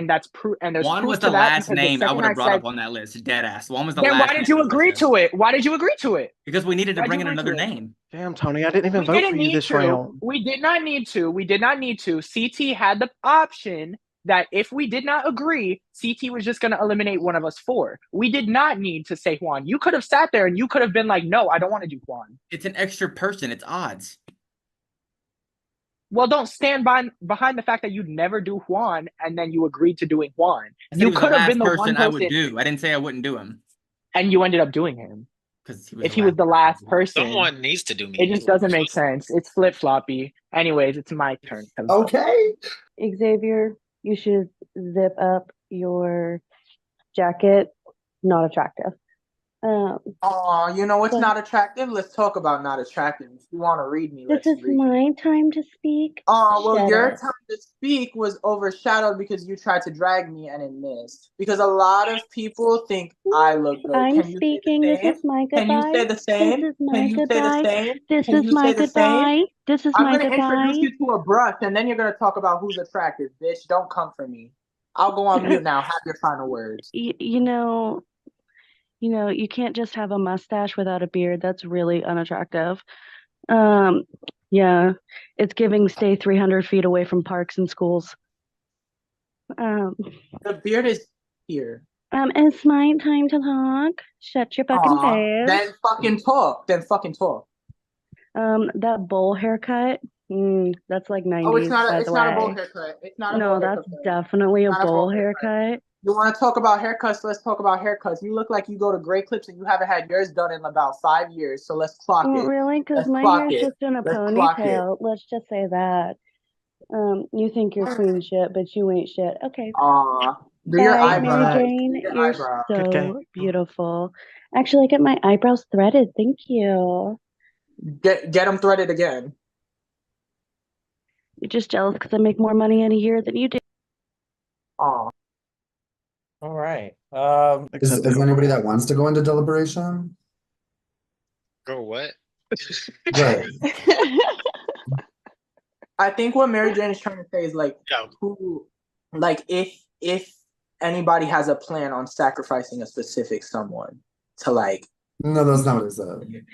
J: that's proof. And there's
F: Juan
J: proof
F: was
J: to
F: the
J: that
F: last
J: because the
F: name I
J: second
F: would have brought
J: said,
F: up on that list. Dead ass. Juan was the
J: then
F: last
J: why
F: name
J: did you
F: on the
J: agree
F: list.
J: to it? Why did you agree to it?
F: Because we needed to
J: Why'd
F: bring
J: you
F: in
J: agree
F: another
J: to it?
F: name.
I: Damn, Tony, I didn't even
J: We
I: vote
J: didn't
I: for you
J: need
I: this
J: to.
I: round.
J: We did not need to. We did not need to. CT had the option that if we did not agree, CT was just going to eliminate one of us four. We did not need to say Juan. You could have sat there and you could have been like, no, I don't want to do Juan.
F: It's an extra person. It's odds.
J: Well, don't stand behind the fact that you'd never do Juan and then you agreed to doing Juan.
F: I said
J: You
F: he was the
J: could have
F: last
J: been the one
F: person I would
J: person
F: do. I didn't say I wouldn't do him.
J: and you ended up doing him.
F: Because he was
J: If he was the last person,
T: Someone needs to do me.
J: it just doesn't make sense. It's flip floppy. Anyways, it's my turn.
G: Okay.
P: Xavier, you should zip up your jacket. Not attractive.
J: Oh, you know what's
P: but
J: not attractive? Let's talk about not attractive. If you want to read me,
P: this
J: let's
P: is
J: read.
P: my time to speak.
J: Oh, well,
P: Shut
J: your
P: up.
J: time to speak was overshadowed because you tried to drag me and it missed. Because a lot of people think I look good.
P: I'm
J: Can you say
P: speaking.
J: the
P: This
J: same?
P: is my
J: Can you
P: goodbye.
J: say the same?
P: This is
J: Can
P: my
J: you say the
P: goodbye.
J: same?
P: This
J: Can
P: is
J: you
P: my
J: say the same?
P: goodbye. This is
J: I'm
P: my
J: going to introduce
P: goodbye.
J: you to a brush and then you're going to talk about who's attractive, bitch. Don't come for me. I'll go on mute now. Have your final words.
P: You know, you can't just have a mustache without a beard. That's really unattractive. Yeah, it's giving stay 300 feet away from parks and schools.
J: The beard is here.
P: It's my time to talk. Shut your fucking face.
J: Then fucking talk. Then fucking talk.
P: That bowl haircut, that's like 90s,
J: Oh, it's not
P: by
J: a, it's
P: the
J: not a bowl
P: way.
J: haircut. It's not a
P: No,
J: bowl
P: that's
J: haircut.
P: definitely a
J: Not a
P: bowl
J: bowl
P: haircut.
J: You want to talk about haircuts? Let's talk about haircuts. You look like you go to Great Clips and you haven't had yours done in about 5 years. So let's clock
P: Well,
J: it.
P: really? Because
J: Let's
P: my
J: clock
P: hair's
J: it.
P: just in a
J: Let's clock it.
P: ponytail. Let's just say that. You think you're queen shit, but you ain't shit. Okay.
J: Do your
P: Bye, Mary
J: eyebrows.
P: Jane.
J: Do your
P: You're
J: eyebrows. Good game.
P: so beautiful. Actually, I get my eyebrows threaded. Thank you.
J: Get them threaded again.
P: You're just jealous because I make more money in a year than you do.
J: Aw.
S: All right.
G: Is there anybody that wants to go into deliberation?
T: Go what?
G: Right.
J: I think what Mary Jane is trying to say is like who, like if anybody has a plan on sacrificing a specific someone to like.
G: No, that's not what I said.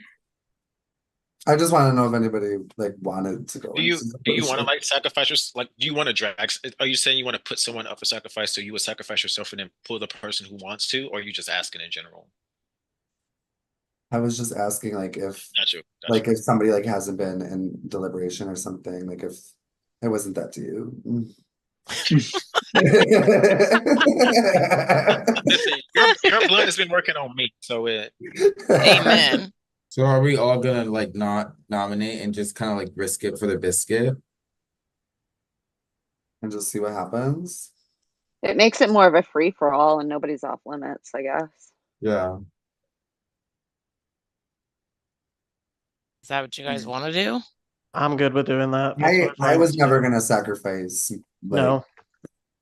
G: I just want to know if anybody like wanted to go.
T: Do you
G: into
T: want to like sacrifice your like? Do you want to drag? Are you saying you want to put someone up for sacrifice so you would sacrifice yourself and then pull the person who wants to, or are you just asking in general?
G: I was just asking like if
T: Gotcha.
G: like if somebody like hasn't been in deliberation or something, like if it wasn't that to you.
T: Listen, your blood has been working on me, so it.
R: Amen.
Q: So are we all gonna like not nominate and just kind of like risk it for the biscuit?
G: And just see what happens?
E: It makes it more of a free for all and nobody's off limits, I guess.
Q: Yeah.
R: Is that what you guys want to do?
I: I'm good with doing that.
G: I was never gonna sacrifice. Like,
E: No.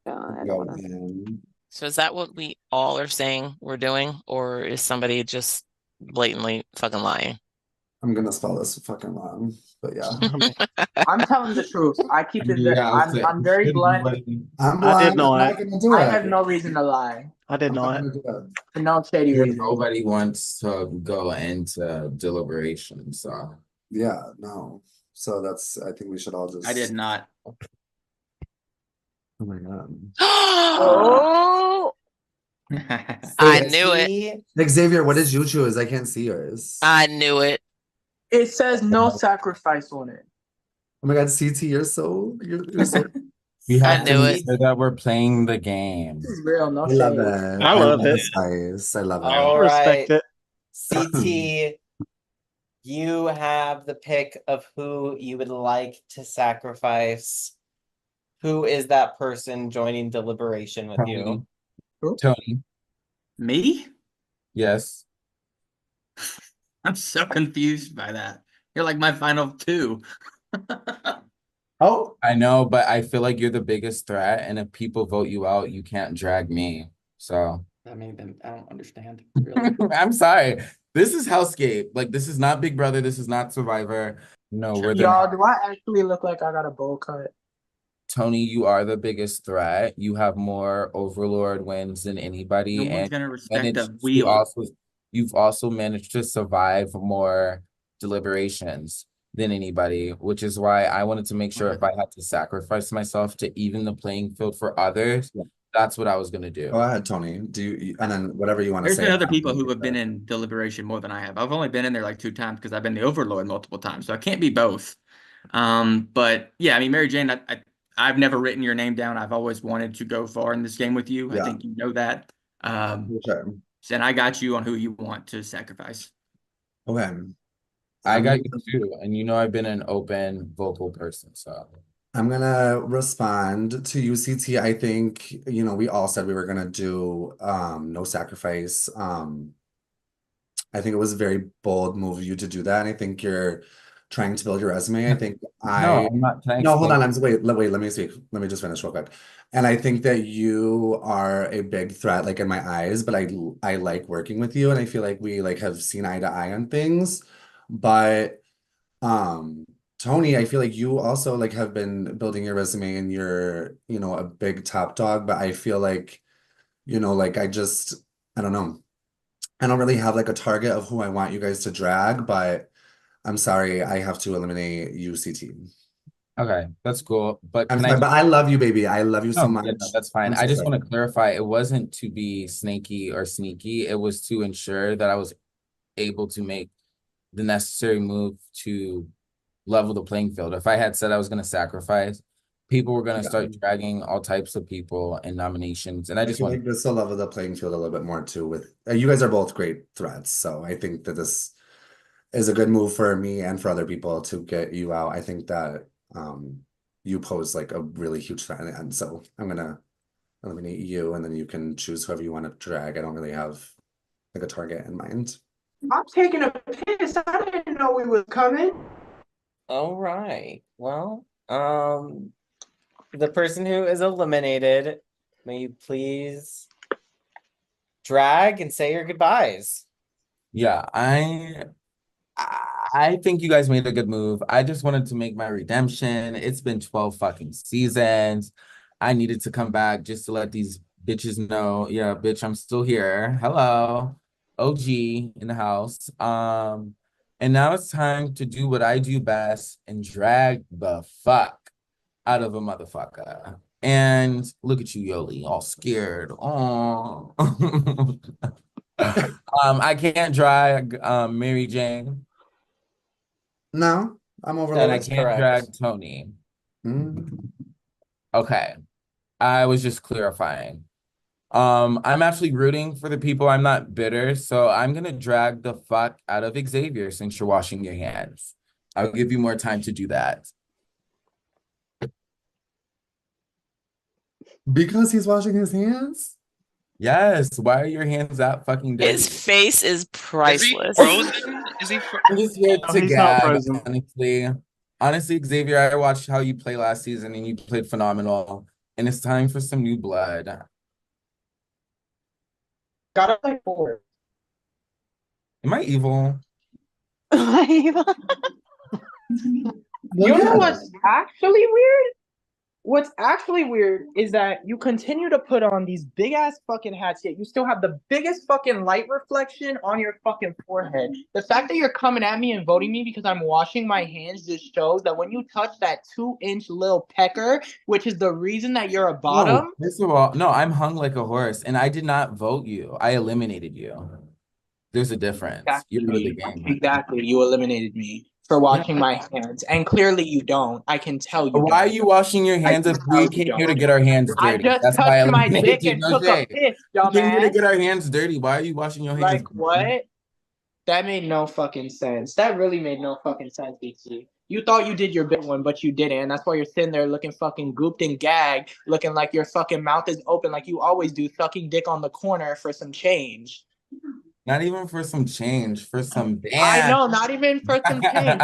G: go in.
R: So is that what we all are saying we're doing, or is somebody just blatantly fucking lying?
G: I'm gonna spell this fucking wrong, but yeah.
J: I'm telling the truth. I keep it.
Q: Yeah,
J: I'm very blunt.
G: I'm blind.
I: I did
G: I'm
I: not.
G: not gonna do it.
J: I have no reason to lie.
I: I did not.
J: For no shady reason.
Q: Nobody wants to go into deliberation, so
G: Yeah, no. So that's, I think we should all just.
F: I did not.
G: Oh my god.
E: Oh.
R: I knew it.
G: Xavier, what did you choose? I can't see yours.
R: I knew it.
J: It says no sacrifice on it.
G: Oh my god, CT, you're so
Q: We have
R: I
Q: to
R: knew
Q: make
R: it.
Q: sure that we're playing the game.
J: This is real, no
G: I love
J: shade.
G: it.
I: I love it.
G: the spice. I love it.
S: All
I: Respect
S: right,
I: it.
S: CT, you have the pick of who you would like to sacrifice. Who is that person joining deliberation with you?
Q: Tony.
F: Me?
Q: Yes.
F: I'm so confused by that. You're like my final two.
G: Oh,
Q: I know, but I feel like you're the biggest threat, and if people vote you out, you can't drag me. So
F: I mean, then I don't understand.
Q: I'm sorry. This is HellScape. Like, this is not Big Brother. This is not Survivor. No, we're the
J: Y'all, do I actually look like I got a bowl cut?
Q: Tony, you are the biggest threat. You have more Overlord wins than anybody,
F: No one's
Q: and
F: gonna respect
Q: managed
F: a
Q: to
F: wheel.
Q: you've also managed to survive more deliberations than anybody, which is why I wanted to make sure if I had to sacrifice myself to even the playing field for others, that's what I was gonna do.
G: go ahead, Tony. Do you, and then whatever you want to
F: There's
G: say.
F: been other people who have been in deliberation more than I have. I've only been in there like 2 times because I've been the Overlord multiple times, so I can't be both. But yeah, I mean, Mary Jane, I've never written your name down. I've always wanted to go far in this game with you. I
G: Yeah.
F: think you know that.
G: Okay.
F: And I got you on who you want to sacrifice.
G: Okay.
Q: I got you too, and you know I've been an open vocal person, so
G: I'm gonna respond to UCT. I think, we all said we were gonna do no sacrifice. I think it was a very bold move of you to do that. And I think you're trying to build your resume. I think
Q: no, I'm not trying
G: no,
Q: to
G: hold
Q: make-
G: on. Wait, let me speak. Let me just finish real quick. And I think that you are a big threat, like in my eyes, but I like working with you, and I feel like we like have seen eye to eye on things. But Tony, I feel like you also like have been building your resume and you're, a big top dog, but I feel like, like I don't know. I don't really have like a target of who I want you guys to drag, but I'm sorry, I have to eliminate UCT.
Q: Okay, that's cool. But
G: I'm
Q: can
G: sorry, but I love you, baby. I love you so
Q: No,
G: much.
Q: yeah, no, that's fine.
G: I'm
Q: I
G: so
Q: just
G: sorry.
Q: want to clarify, it wasn't to be snaky or sneaky. It was to ensure that I was able to make the necessary move to level the playing field. If I had said I was going to sacrifice, people were going to start dragging all types of people in nominations. And I
G: I
Q: just
G: feel
Q: want
G: like this will level the playing field a little bit more too with you guys are both great threats. So I think that this is a good move for me and for other people to get you out. I think that you pose like a really huge threat, and so I'm gonna eliminate you, and then you can choose whoever you want to drag. I don't really have like a target in mind.
J: I'm taking a piss. I didn't know we was coming.
S: All right. Well, the person who is eliminated, may you please drag and say your goodbyes.
Q: Yeah, I think you guys made a good move. I just wanted to make my redemption. It's been 12 fucking seasons. I needed to come back just to let these bitches know, yeah, bitch, I'm still here. Hello. OG in the house. And now it's time to do what I do best and drag the fuck out of a motherfucker. And look at you, Yoli, all scared. Oh. I can't drag Mary Jane.
G: No, I'm over.
Q: And I can't drag Tony. Okay. I was just clarifying. I'm actually rooting for the people. I'm not bitter, so I'm gonna drag the fuck out of Xavier since you're washing your hands. I'll give you more time to do that.
G: Because he's washing his hands?
Q: Yes. Why are your hands that fucking dirty?
R: His face is priceless.
T: Is he
Q: I'm just here
I: No,
Q: to
I: he's not
Q: gag,
I: frozen.
Q: honestly. Honestly, Xavier, I watched how you play last season and you played phenomenal. And it's time for some new blood.
J: Gotta play for it.
Q: Am I evil?
J: You know what's actually weird?
M: What's actually weird is that you continue to put on these big ass fucking hats, yet you still have the biggest fucking light reflection on your fucking forehead. The fact that you're coming at me and voting me because I'm washing my hands just shows that when you touch that 2-inch little pecker, which is the reason that you're a
Q: No,
M: bottom.
Q: first of all, no, I'm hung like a horse, and I did not vote you. I eliminated you. There's a difference. You're out of the game.
M: Exactly. You eliminated me for washing my hands. And clearly you don't. I can tell you
Q: Why are
M: don't.
Q: you washing your hands if we came here to get our hands
M: I
Q: dirty?
M: just
Q: That's why I
M: touched my
Q: eliminated
M: dick
Q: you.
M: and
Q: No
M: took a
Q: shade.
M: piss,
Q: We came here to
M: dumbass.
Q: get our hands dirty. Why are you washing your hands?
M: Like what? That made no fucking sense. That really made no fucking sense, BT. You thought you did your big one, but you didn't. And that's why you're sitting there looking fucking gooped and gagged, looking like your fucking mouth is open like you always do, sucking dick on the corner for some change.
Q: Not even for some change, for some
M: I
Q: bands.
M: know, not even for some change.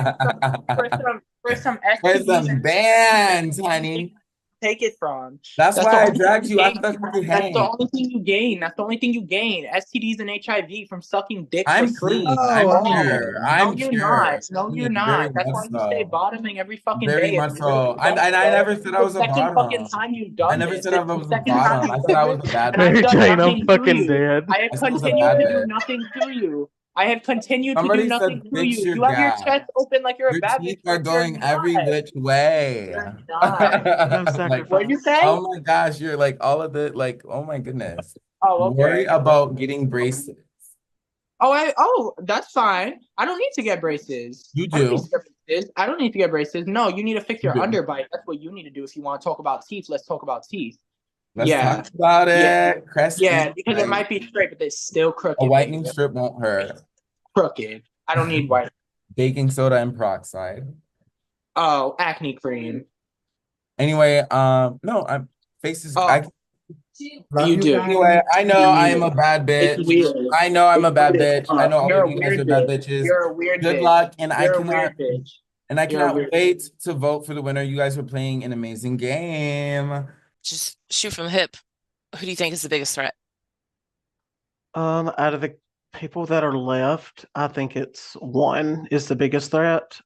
M: For some
Q: For
M: STDs
Q: some
M: and
Q: bands, honey.
M: take it from.
Q: That's
M: the
Q: why I
M: only thing
Q: dragged you. I
M: gain.
Q: thought you could
M: That's
Q: hang.
M: the only thing you gain. That's the only thing you gain. STDs and HIV from sucking dick
Q: I'm
M: for free.
Q: clean. I'm pure.
M: No,
Q: I'm
M: you're
Q: pure.
M: not. No, you're
Q: Very
M: not. That's
Q: much
M: why you stay
Q: so.
M: bottoming every fucking
Q: Very
M: day.
Q: much so. I never said I was a
M: The second fucking
Q: bottom.
M: time you've
Q: I
M: done
Q: never
M: this.
Q: said I
M: It's the
Q: was a
M: second time
Q: bottom. I
M: you've
Q: said I
M: done
Q: was a
M: this,
Q: bad
M: and I've
Q: bitch.
M: done
K: Jane, I'm
M: nothing to
K: fucking
M: you.
K: dead.
M: I have
Q: I said I was a
M: continued
Q: bad
M: to do
Q: bitch.
M: nothing to you. I have continued to
Q: Somebody
M: do nothing
Q: said
M: to
Q: fix
M: you.
Q: your
M: You have your
Q: gap.
M: chest open like you're a
Q: Your
M: bad
Q: teeth
M: bitch,
Q: are
M: but you're
Q: going every
M: not.
Q: which way. Like,
M: What did you say?
Q: oh my gosh, you're like all of the like, oh my goodness.
M: Oh,
Q: Worry
M: okay.
Q: about getting braces.
M: Oh, that's fine. I don't need to get braces.
Q: You
M: I don't need
Q: do.
M: to get braces. I don't need to get braces. No, you need to fix
Q: You
M: your
Q: do.
M: underbite. That's what you need to do. If you want to talk about teeth, let's talk about teeth.
Q: Let's
M: Yeah.
Q: talk about it.
M: Yeah.
Q: Crest
M: Yeah,
Q: is
M: because it
Q: right.
M: might be straight, but it's still crooked.
Q: A whitening strip won't hurt.
M: Crooked. I don't need white.
Q: Baking soda and peroxide.
M: Oh, acne cream.
Q: Anyway, no, I'm faces.
M: You do.
Q: Anyway, I know I am a bad
M: It's
Q: bitch.
M: weird.
Q: I know I'm a bad bitch. I know all
M: You're
Q: of
M: a
Q: you guys
M: weird
Q: are bad
M: bitch.
Q: bitches.
M: You're a weird
Q: Good
M: bitch.
Q: luck, and I
M: You're a
Q: cannot.
M: weird bitch.
Q: And I
M: You're a
Q: cannot
M: weird
Q: wait to vote for the winner. You guys were playing an amazing game.
R: Just shoot from the hip. Who do you think is the biggest threat?
K: Out of the people that are left, I think it's one is the biggest threat.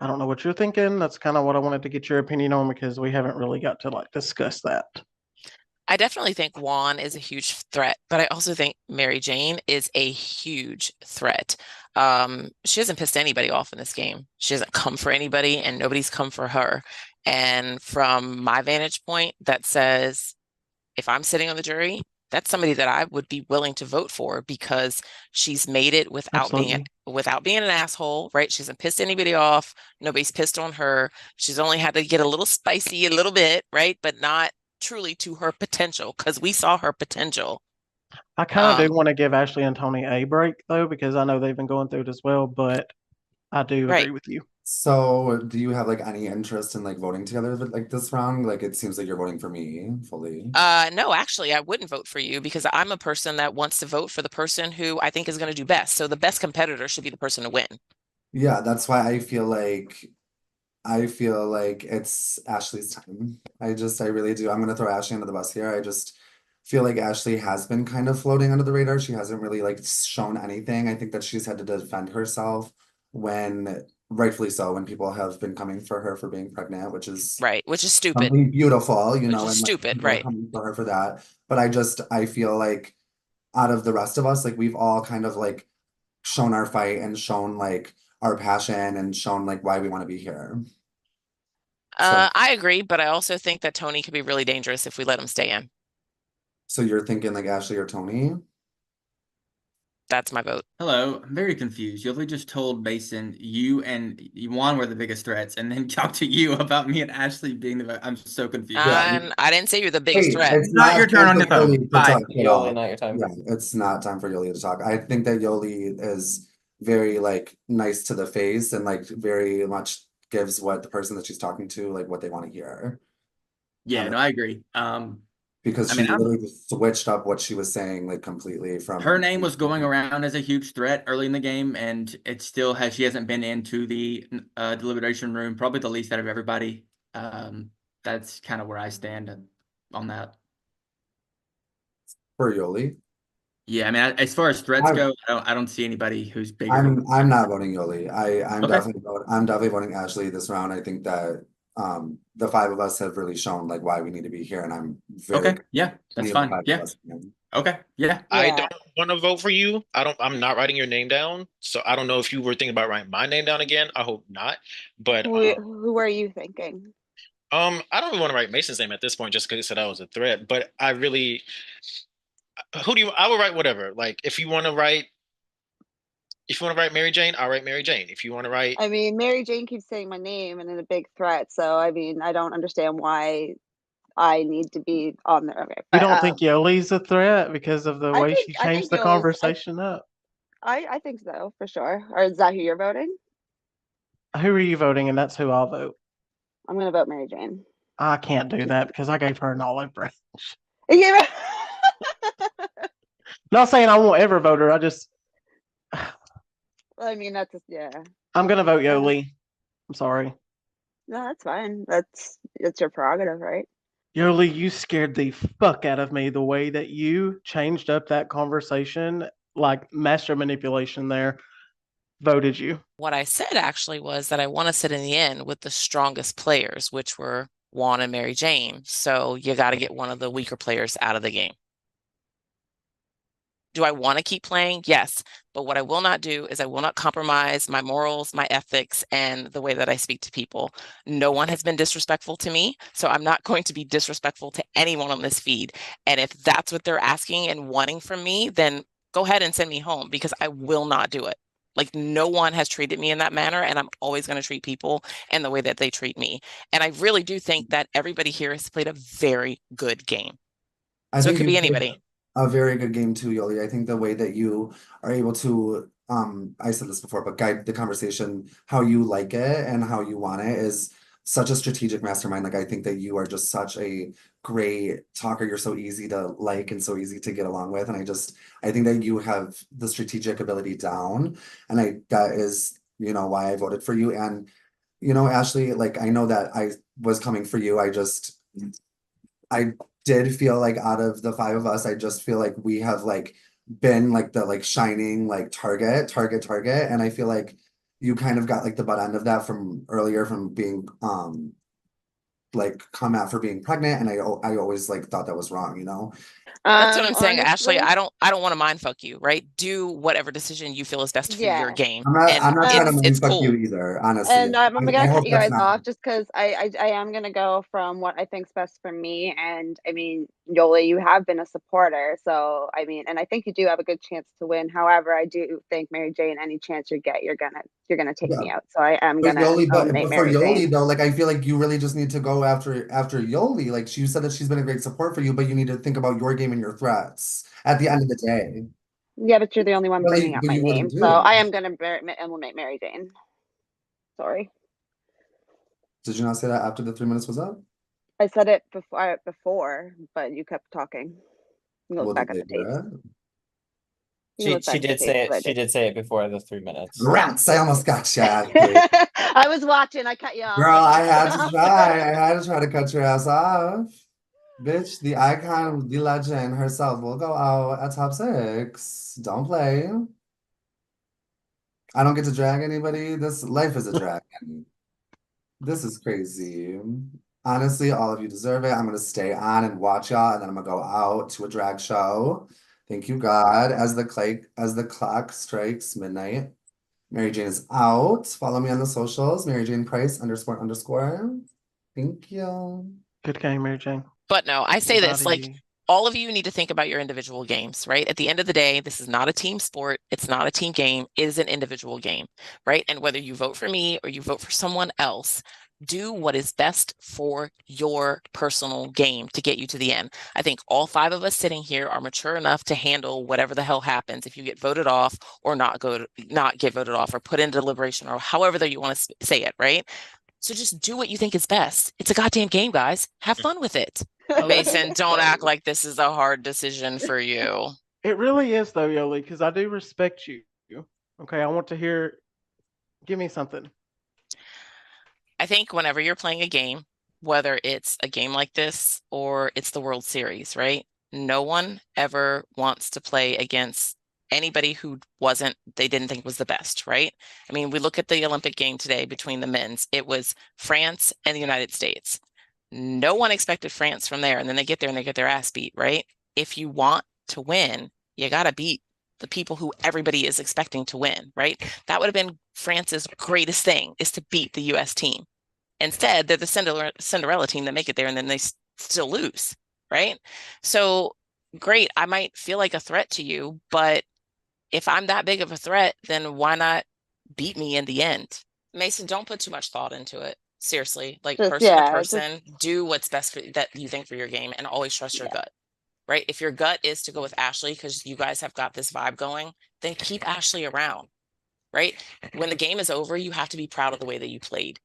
K: I don't know what you're thinking. That's kind of what I wanted to get your opinion on because we haven't really got to like discuss that.
R: I definitely think Juan is a huge threat, but I also think Mary Jane is a huge threat. She hasn't pissed anybody off in this game. She hasn't come for anybody, and nobody's come for her. And from my vantage point, that says if I'm sitting on the jury, that's somebody that I would be willing to vote for because she's made it without being an asshole, right? She hasn't pissed anybody off. Nobody's pissed on her. She's only had to get a little spicy a little bit, right? But not truly to her potential because we saw her potential.
K: I kind of do want to give Ashley and Tony a break though because I know they've been going through it as well, but I do agree with you.
G: So, do you have like any interest in like voting together like this round? Like, it seems like you're voting for me fully.
R: No, actually, I wouldn't vote for you because I'm a person that wants to vote for the person who I think is going to do best. So the best competitor should be the person to win.
G: Yeah, that's why I feel like it's Ashley's time. I really do. I'm gonna throw Ashley under the bus here. I just feel like Ashley has been kind of floating under the radar. She hasn't really like shown anything. I think that she's had to defend herself when rightfully so, when people have been coming for her for being pregnant, which is
R: stupid.
G: something beautiful,
R: Which
G: know,
R: is
G: and like,
R: stupid,
G: people are
R: right.
G: coming for her for that. But I feel like out of the rest of us, like we've all kind of like shown our fight and shown like our passion and shown like why we want to be here.
R: I agree, but I also think that Tony could be really dangerous if we let him stay in.
G: So you're thinking like Ashley or Tony?
R: That's my vote.
F: Hello, I'm very confused. Yoli just told Mason you and Juan were the biggest threats, and then talked to you about me and Ashley being the. I'm so confused.
R: I didn't say you're the biggest threat.
G: It's
F: not your turn on the
G: time for
F: phone.
G: Yoli to
F: Bye.
G: talk at all.
D: Yoli, not your time.
G: Yeah, it's not time for Yoli to talk. I think that Yoli is very like nice to the face and like very much gives what the person that she's talking to like what they want to hear.
F: Yeah, no, I agree.
G: Because
F: I
G: she
F: mean,
G: literally just switched up what she was saying like completely from
F: her name was going around as a huge threat early in the game, and it still has. She hasn't been into the deliberation room, probably the least out of everybody. That's kind of where I stand on that.
G: For Yoli.
F: Yeah, I mean, as far as threats go, I don't see anybody who's bigger.
G: I'm not voting Yoli. I'm
F: Okay.
G: definitely voting Ashley this round. I think that the five of us have really shown like why we need to be here, and I'm very
F: Okay, yeah, that's
G: happy with the
F: fine.
G: five of
F: Yeah.
G: us again.
F: Okay, yeah.
T: I
E: Yeah.
T: don't want to vote for you. I'm not writing your name down. So I don't know if you were thinking about writing my name down again. I hope not. But
E: Who are you thinking?
T: I don't really want to write Mason's name at this point just because he said I was a threat. But I really, I will write whatever. Like if you want to write Mary Jane, I'll write Mary Jane. If you want to write,
E: I mean, Mary Jane keeps saying my name and in a big threat, so I mean, I don't understand why I need to be on there. Okay,
K: You
E: but
K: don't think Yoli's a threat because of the way she
E: I
K: changed
E: think
K: the
E: Yoli's.
K: conversation up?
E: I think so for sure. Or is that who you're voting?
K: Who are you voting? And that's who I'll vote.
E: I'm gonna vote Mary Jane.
K: I can't do that because I gave her an olive branch.
E: You gave her-
K: Not saying I won't ever vote her. I just
E: I mean, that's just, yeah.
K: I'm gonna vote Yoli. I'm sorry.
E: No, that's fine. That's your prerogative, right?
K: Yoli, you scared the fuck out of me the way that you changed up that conversation, like master manipulation there. Voted you.
R: What I said actually was that I want to sit in the end with the strongest players, which were Juan and Mary Jane. So you got to get one of the weaker players out of the game. Do I want to keep playing? Yes. But what I will not do is I will not compromise my morals, my ethics, and the way that I speak to people. No one has been disrespectful to me, so I'm not going to be disrespectful to anyone on this feed. And if that's what they're asking and wanting from me, then go ahead and send me home because I will not do it. Like no one has treated me in that manner, and I'm always going to treat people in the way that they treat me. And I really do think that everybody here has played a very good game. So it could be anybody.
G: A very good game too, Yoli. I think the way that you are able to, I said this before, but guide the conversation how you like it and how you want it is such a strategic mastermind. Like I think that you are just such a great talker. You're so easy to like and so easy to get along with. And I think that you have the strategic ability down. And that is, why I voted for you. And, Ashley, like I know that I was coming for you. I did feel like out of the five of us, I just feel like we have like been like the like shining like target, and I feel like you kind of got like the butt end of that from earlier from being like come out for being pregnant, and I always like thought that was wrong,
R: That's what I'm saying,
E: honestly-
R: Ashley. I don't want to mind fuck you, right? Do whatever decision you feel is best for your game.
G: I'm not trying to
R: it's
G: fuck
R: cool.
G: you either, honestly.
E: And I'm
G: I
E: gonna
G: hope
E: cut you
G: that's
E: guys
G: not-
E: off just because I am gonna go from what I think's best for me. And I mean, Yoli, you have been a supporter, so I mean, and I think you do have a good chance to win. However, I do think Mary Jane, any chance you get, you're gonna take me out. So I am
G: But
E: gonna
G: Yoli, but
E: eliminate
G: for
E: Mary
G: Yoli
E: Jane.
G: though, like I feel like you really just need to go after Yoli. Like she said that she's been a great support for you, but you need to think about your game and your threats at the end of the day.
E: Yeah, but you're the only one
G: But
E: bringing up
G: but
E: my
G: you
E: name,
G: wouldn't
E: so
G: do.
E: I am gonna eliminate Mary Jane. Sorry,
G: Did you not say that after the 3 minutes was up?
E: I said it before, but you kept talking. You
G: Well,
E: look back
G: did
E: at
G: they
E: the
G: hear
E: tapes.
G: it?
E: You look back
S: She
E: at the
S: did say
E: tapes, but I
S: it. She did say it before the 3 minutes.
G: Rats! I almost got you.
E: I was watching. I cut you off.
G: Girl, I had to try. I had to try to cut your ass off. Bitch, the icon, the legend herself will go out at top 6. Don't play. I don't get to drag anybody. This life is a drag. This is crazy. Honestly, all of you deserve it. I'm gonna stay on and watch y'all, and then I'm gonna go out to a drag show. Thank you, God. As the clock strikes midnight, Mary Jane is out. Follow me on the socials, Mary Jane Price __. Thank you.
K: Good game, Mary Jane.
R: But no, I say this, like
K: Everybody-
R: all of you need to think about your individual games, right? At the end of the day, this is not a team sport. It's not a team game. It is an individual game, right? And whether you vote for me or you vote for someone else, do what is best for your personal game to get you to the end. I think all five of us sitting here are mature enough to handle whatever the hell happens if you get voted off or not get voted off or put into deliberation or however that you want to say it, right? So just do what you think is best. It's a goddamn game, guys. Have fun with it. Mason, don't act like this is a hard decision for you.
K: It really is though, Yoli, because I do respect you. Okay, I want to hear. Give me something.
R: I think whenever you're playing a game, whether it's a game like this or it's the World Series, right? No one ever wants to play against anybody who they didn't think was the best, right? I mean, we look at the Olympic game today between the men's, it was France and the United States. No one expected France from there. And then they get there and they get their ass beat, right? If you want to win, you got to beat the people who everybody is expecting to win, right? That would have been France's greatest thing, is to beat the US team. Instead, they're the Cinderella team that make it there and then they still lose, right? So great, I might feel like a threat to you, but if I'm that big of a threat, then why not beat me in the end? Mason, don't put too much thought into it. Seriously, like
E: Just,
R: person to
E: yeah,
R: person, do what's best that you think for your game, and always trust your gut, right? If your gut is to go with Ashley because you guys have got this vibe going, then keep Ashley around, right? When the game is over, you have to be proud of the way that you played.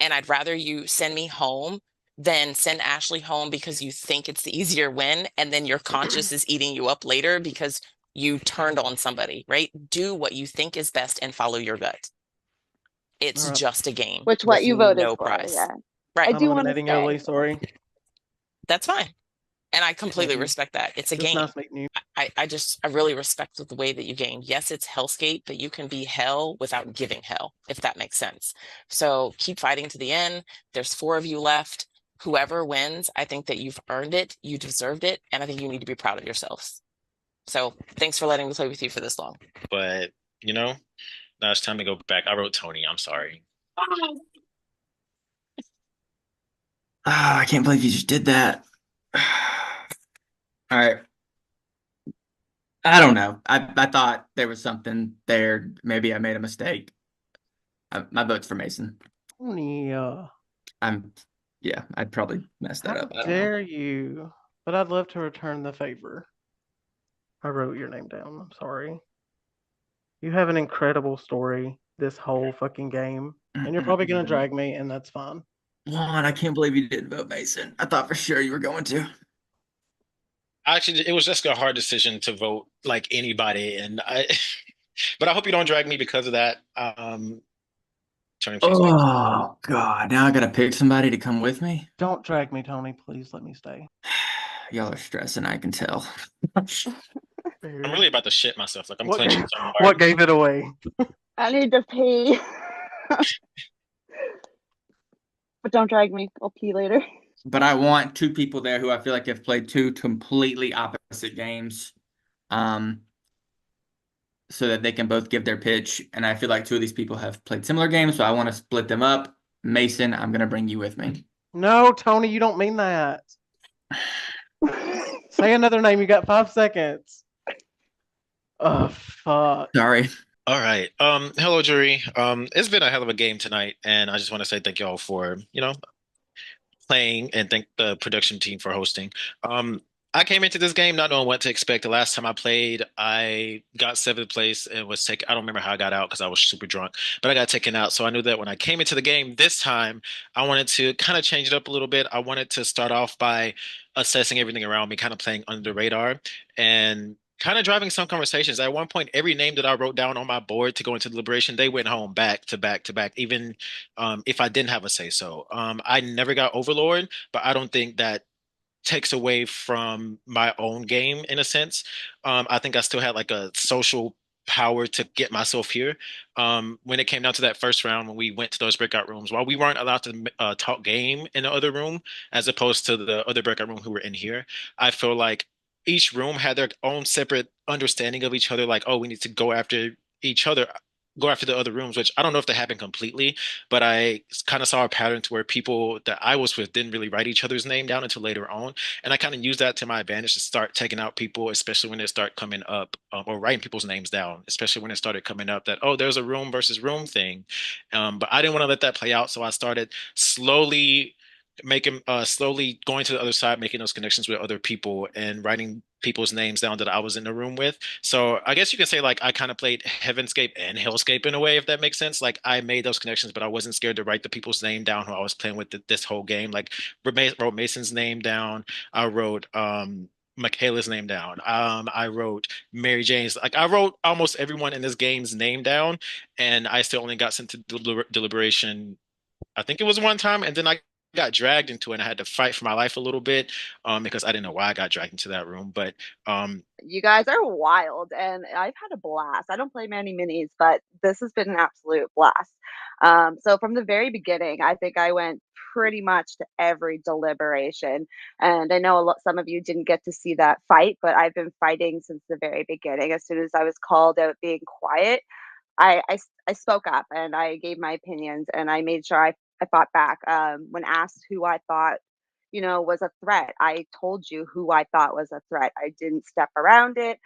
R: And I'd rather you send me home than send Ashley home because you think it's the easier win, and then your conscience is eating you up later because you turned on somebody, right? Do what you think is best and follow your gut. It's just a game.
E: Which what you voted
R: no
E: for,
R: prize.
E: yeah.
R: Right.
E: I do want to stay.
K: Sorry.
R: That's fine. And I completely respect that. It's a
K: Just
R: game.
K: nice meeting you.
R: I really respect the way that you game. Yes, it's Hellscape, but you can be hell without giving hell, if that makes sense. So keep fighting to the end. There's 4 of you left. Whoever wins, I think that you've earned it, you deserved it, and I think you need to be proud of yourselves. So thanks for letting me play with you for this long.
T: But now it's time to go back. I wrote Tony. I'm sorry.
F: I can't believe you just did that. All right. I don't know. I thought there was something there. Maybe I made a mistake. My vote's for Mason.
K: Tony,
F: I'd probably mess that
K: how
F: up. I don't know.
K: dare you? But I'd love to return the favor. I wrote your name down. I'm sorry. You have an incredible story this whole fucking game, and you're probably gonna drag me, and that's fine.
F: Juan, I can't believe you didn't vote Mason. I thought for sure you were going to.
T: Actually, it was just a hard decision to vote like anybody, but I hope you don't drag me because of that.
F: Oh God! Now I gotta pick somebody to come with me.
K: Don't drag me, Tony. Please let me stay.
F: Y'all are stressing. I can tell.
T: I'm really about to shit myself. Like I'm
K: What
T: clenching
K: gave-
T: so hard.
K: What gave it away?
E: I need to pee. But don't drag me. I'll pee later.
F: But I want 2 people there who I feel like have played 2 completely opposite games, so that they can both give their pitch. And I feel like 2 of these people have played similar games, so I want to split them up. Mason, I'm gonna bring you with me.
K: No, Tony, you don't mean that. Say another name. You got 5 seconds. Oh, fuck.
F: Sorry.
T: All right. Hello, jury. It's been a hell of a game tonight, and I just want to say thank you all for, playing, and thank the production team for hosting. I came into this game not knowing what to expect. The last time I played, I got 7th place and was taken. I don't remember how I got out because I was super drunk, but I got taken out. So I knew that when I came into the game this time, I wanted to kind of change it up a little bit. I wanted to start off by assessing everything around me, kind of playing under the radar and kind of driving some conversations. At one point, every name that I wrote down on my board to go into deliberation, they went home back to back to back, even if I didn't have a say so. I never got Overlord, but I don't think that takes away from my own game in a sense. I think I still had like a social power to get myself here. When it came down to that first round, when we went to those breakout rooms, while we weren't allowed to talk game in the other room, as opposed to the other breakout room who were in here, I feel like each room had their own separate understanding of each other. Like, oh, we need to go after each other, go after the other rooms, which I don't know if that happened completely, but I kind of saw a pattern to where people that I was with didn't really write each other's name down until later on. And I kind of used that to my advantage to start taking out people, especially when they start coming up, or writing people's names down, especially when it started coming up that, oh, there's a room versus room thing. But I didn't want to let that play out. So I started slowly going to the other side, making those connections with other people and writing people's names down that I was in the room with. So I guess you can say like I kind of played Heavenscape and Hellscape in a way, if that makes sense. Like I made those connections, but I wasn't scared to write the people's name down who I was playing with this whole game. Like wrote Mason's name down. I wrote Michaela's name down. I wrote Mary Jane's. Like I wrote almost everyone in this game's name down, and I still only got sent to deliberation. I think it was one time, and then I got dragged into it and I had to fight for my life a little bit because I didn't know why I got dragged into that room. But
E: You guys are wild, and I've had a blast. I don't play many minis, but this has been an absolute blast. So from the very beginning, I think I went pretty much to every deliberation, and I know some of you didn't get to see that fight, but I've been fighting since the very beginning. As soon as I was called out being quiet, I spoke up and I gave my opinions and I made sure I fought back. When asked who I thought, was a threat, I told you who I thought was a threat. I didn't step around it.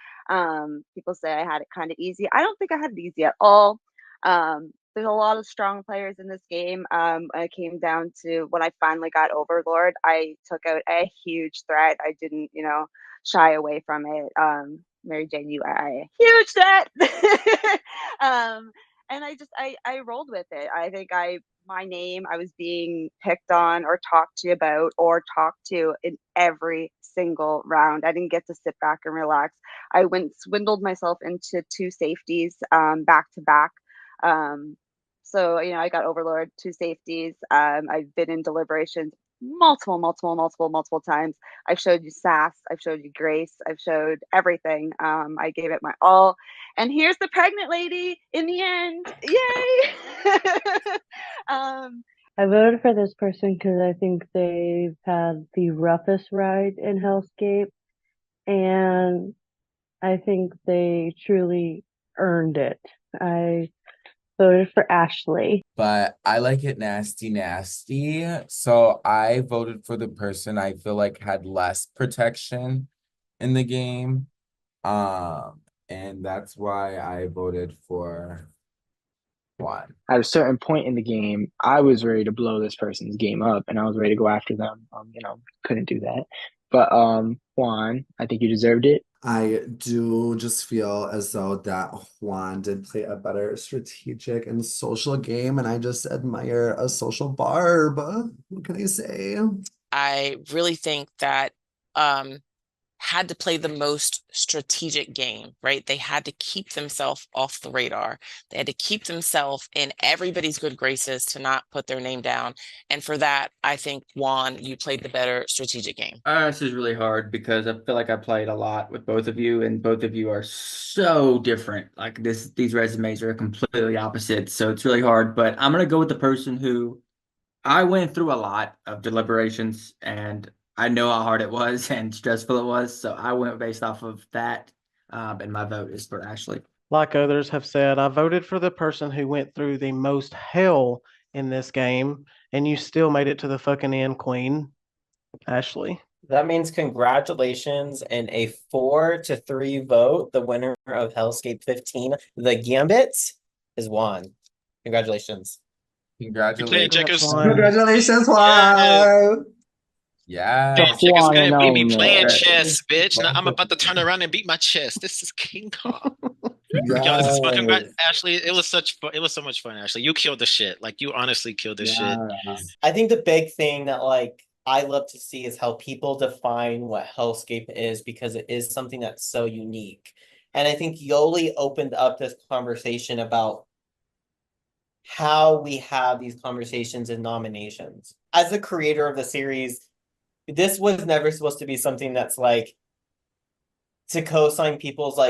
E: People say I had it kind of easy. I don't think I had it easy at all. There's a lot of strong players in this game. When it came down to when I finally got Overlord, I took out a huge threat. I didn't, shy away from it. Mary Jane, you are a huge threat. And I rolled with it. I think my name, I was being picked on or talked to about or talked to in every single round. I didn't get to sit back and relax. I swindled myself into 2 safeties back to back. So, I got Overlord, 2 safeties. I've been in deliberations multiple times. I've showed you sass, I've showed you grace, I've showed everything. I gave it my all. And here's the pregnant lady in the end. Yay!
P: I voted for this person because I think they've had the roughest ride in HellScape, and I think they truly earned it. I voted for Ashley.
Q: But I like it nasty. So I voted for the person I feel like had less protection in the game. And that's why I voted for Juan.
J: At a certain point in the game, I was ready to blow this person's game up, and I was ready to go after them. Couldn't do that. But Juan, I think you deserved it.
G: I do just feel as though that Juan did play a better strategic and social game, and I just admire a social barb. What can I say?
R: I really think that had to play the most strategic game, right? They had to keep themselves off the radar. They had to keep themselves in everybody's good graces to not put their name down. And for that, I think, Juan, you played the better strategic game.
F: This is really hard because I feel like I played a lot with both of you, and both of you are so different. Like these resumes are completely opposite, so it's really hard. But I'm gonna go with the person who I went through a lot of deliberations, and I know how hard it was and stressful it was. So I went based off of that, and my vote is for Ashley.
K: Like others have said, I voted for the person who went through the most hell in this game, and you still made it to the fucking end, Queen. Ashley.
S: That means congratulations and a 4-3 vote. The winner of HellScape 15, the Gambit, is Juan. Congratulations.
G: Congratulations,
T: Juan.
G: Juan.
Q: Yeah.
T: Man, checkers
J: Juan
T: good.
J: and
T: We be
J: Elmer.
T: playing chess, bitch. Now I'm about to turn around and beat my chest. This is King Kong. Yo, this is fun. Congrats, Ashley. It was such fun. It was so much fun, Ashley. You killed the shit. Like you honestly killed the shit.
S: I think the big thing that I love to see is how people define what HellScape is, because it is something that's so unique. And I think Yoli opened up this conversation about how we have these conversations in nominations. As the creator of the series, this was never supposed to be something that's to co-sign people's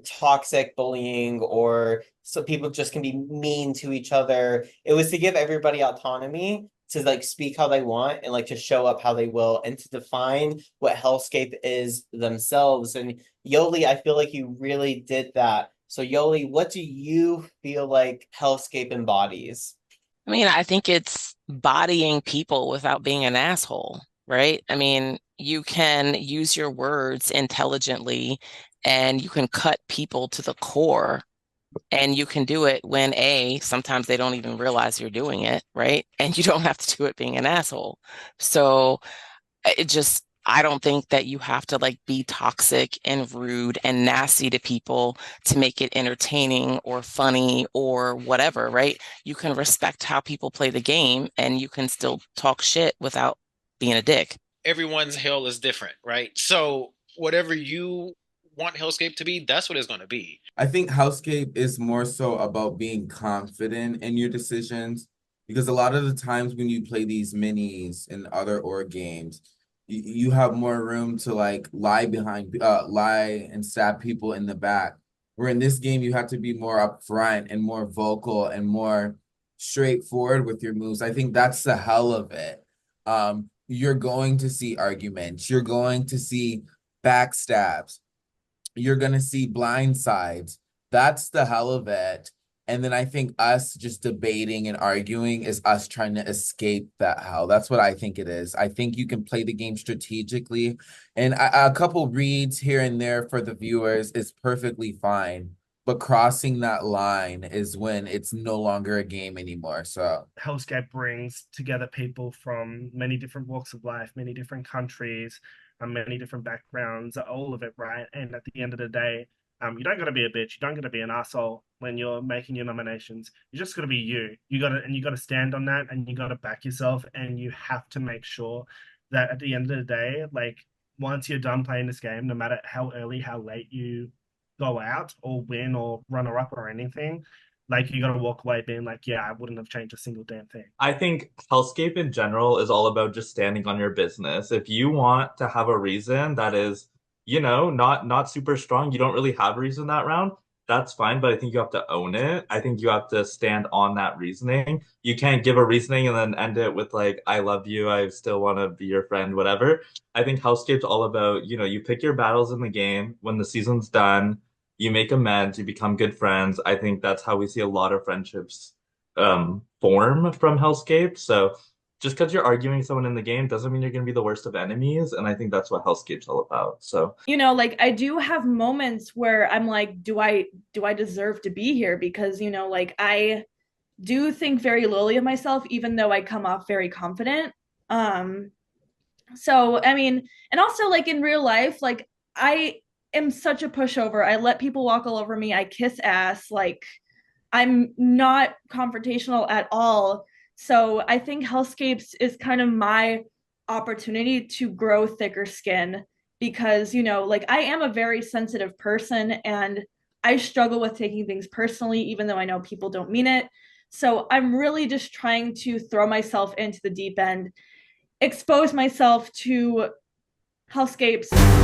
S: toxic bullying, or so people just can be mean to each other. It was to give everybody autonomy to speak how they want and to show up how they will, and to define what HellScape is themselves. And Yoli, I feel like you really did that. So Yoli, what do you feel like HellScape embodies?
R: I mean, I think it's bodying people without being an asshole, right? I mean, you can use your words intelligently and you can cut people to the core, and you can do it when sometimes they don't even realize you're doing it, right? And you don't have to do it being an asshole. So I don't think that you have to be toxic and rude and nasty to people to make it entertaining or funny or whatever, right? You can respect how people play the game, and you can still talk shit without being a dick.
T: Everyone's hell is different, right? So whatever you want HellScape to be, that's what it's going to be.
Q: I think HellScape is more so about being confident in your decisions Because a lot of the times when you play these minis in other org games, you have more room to like lie and stab people in the back. Where in this game you have to be more upfront and more vocal and more straightforward with your moves. I think that's the hell of it. You're going to see arguments. You're going to see backstabs. You're going to see blind sides. That's the hell of it. And then I think us just debating and arguing is us trying to escape that hell. That's what I think it is. I think you can play the game strategically, and a couple reads here and there for the viewers is perfectly fine. But crossing that line is when it's no longer a game anymore. So
N: HellScape brings together people from many different walks of life, many different countries, and many different backgrounds, all of it, right? And at the end of the day, you don't got to be a bitch. You don't got to be an asshole when you're making your nominations. You just got to be you. You got to stand on that, and you got to back yourself, and you have to make sure that at the end of the day, like once you're done playing this game, no matter how early, how late you go out or win or runner up or anything, like you got to walk away being like, yeah, I wouldn't have changed a single damn thing.
V: I think HellScape in general is all about just standing on your business. If you want to have a reason that is, not super strong, you don't really have a reason that round, that's fine, but I think you have to own it. I think you have to stand on that reasoning. You can't give a reasoning and then end it with like, I love you, I still want to be your friend, whatever. I think HellScape's all about, you pick your battles in the game. When the season's done, you make amends, you become good friends. I think that's how we see a lot of friendships form from HellScape. So just because you're arguing someone in the game doesn't mean you're going to be the worst of enemies. And I think that's what HellScape's all about. So,
A: like I do have moments where I'm like, do I deserve to be here? Because, like I do think very lowly of myself, even though I come off very confident. So, I mean, and also like in real life, like I am such a pushover. I let people walk all over me. I kiss ass. Like I'm not confrontational at all. So I think Hellscapes is kind of my opportunity to grow thicker skin because, like I am a very sensitive person and I struggle with taking things personally, even though I know people don't mean it. So I'm really just trying to throw myself into the deep end, expose myself to Hellscapes.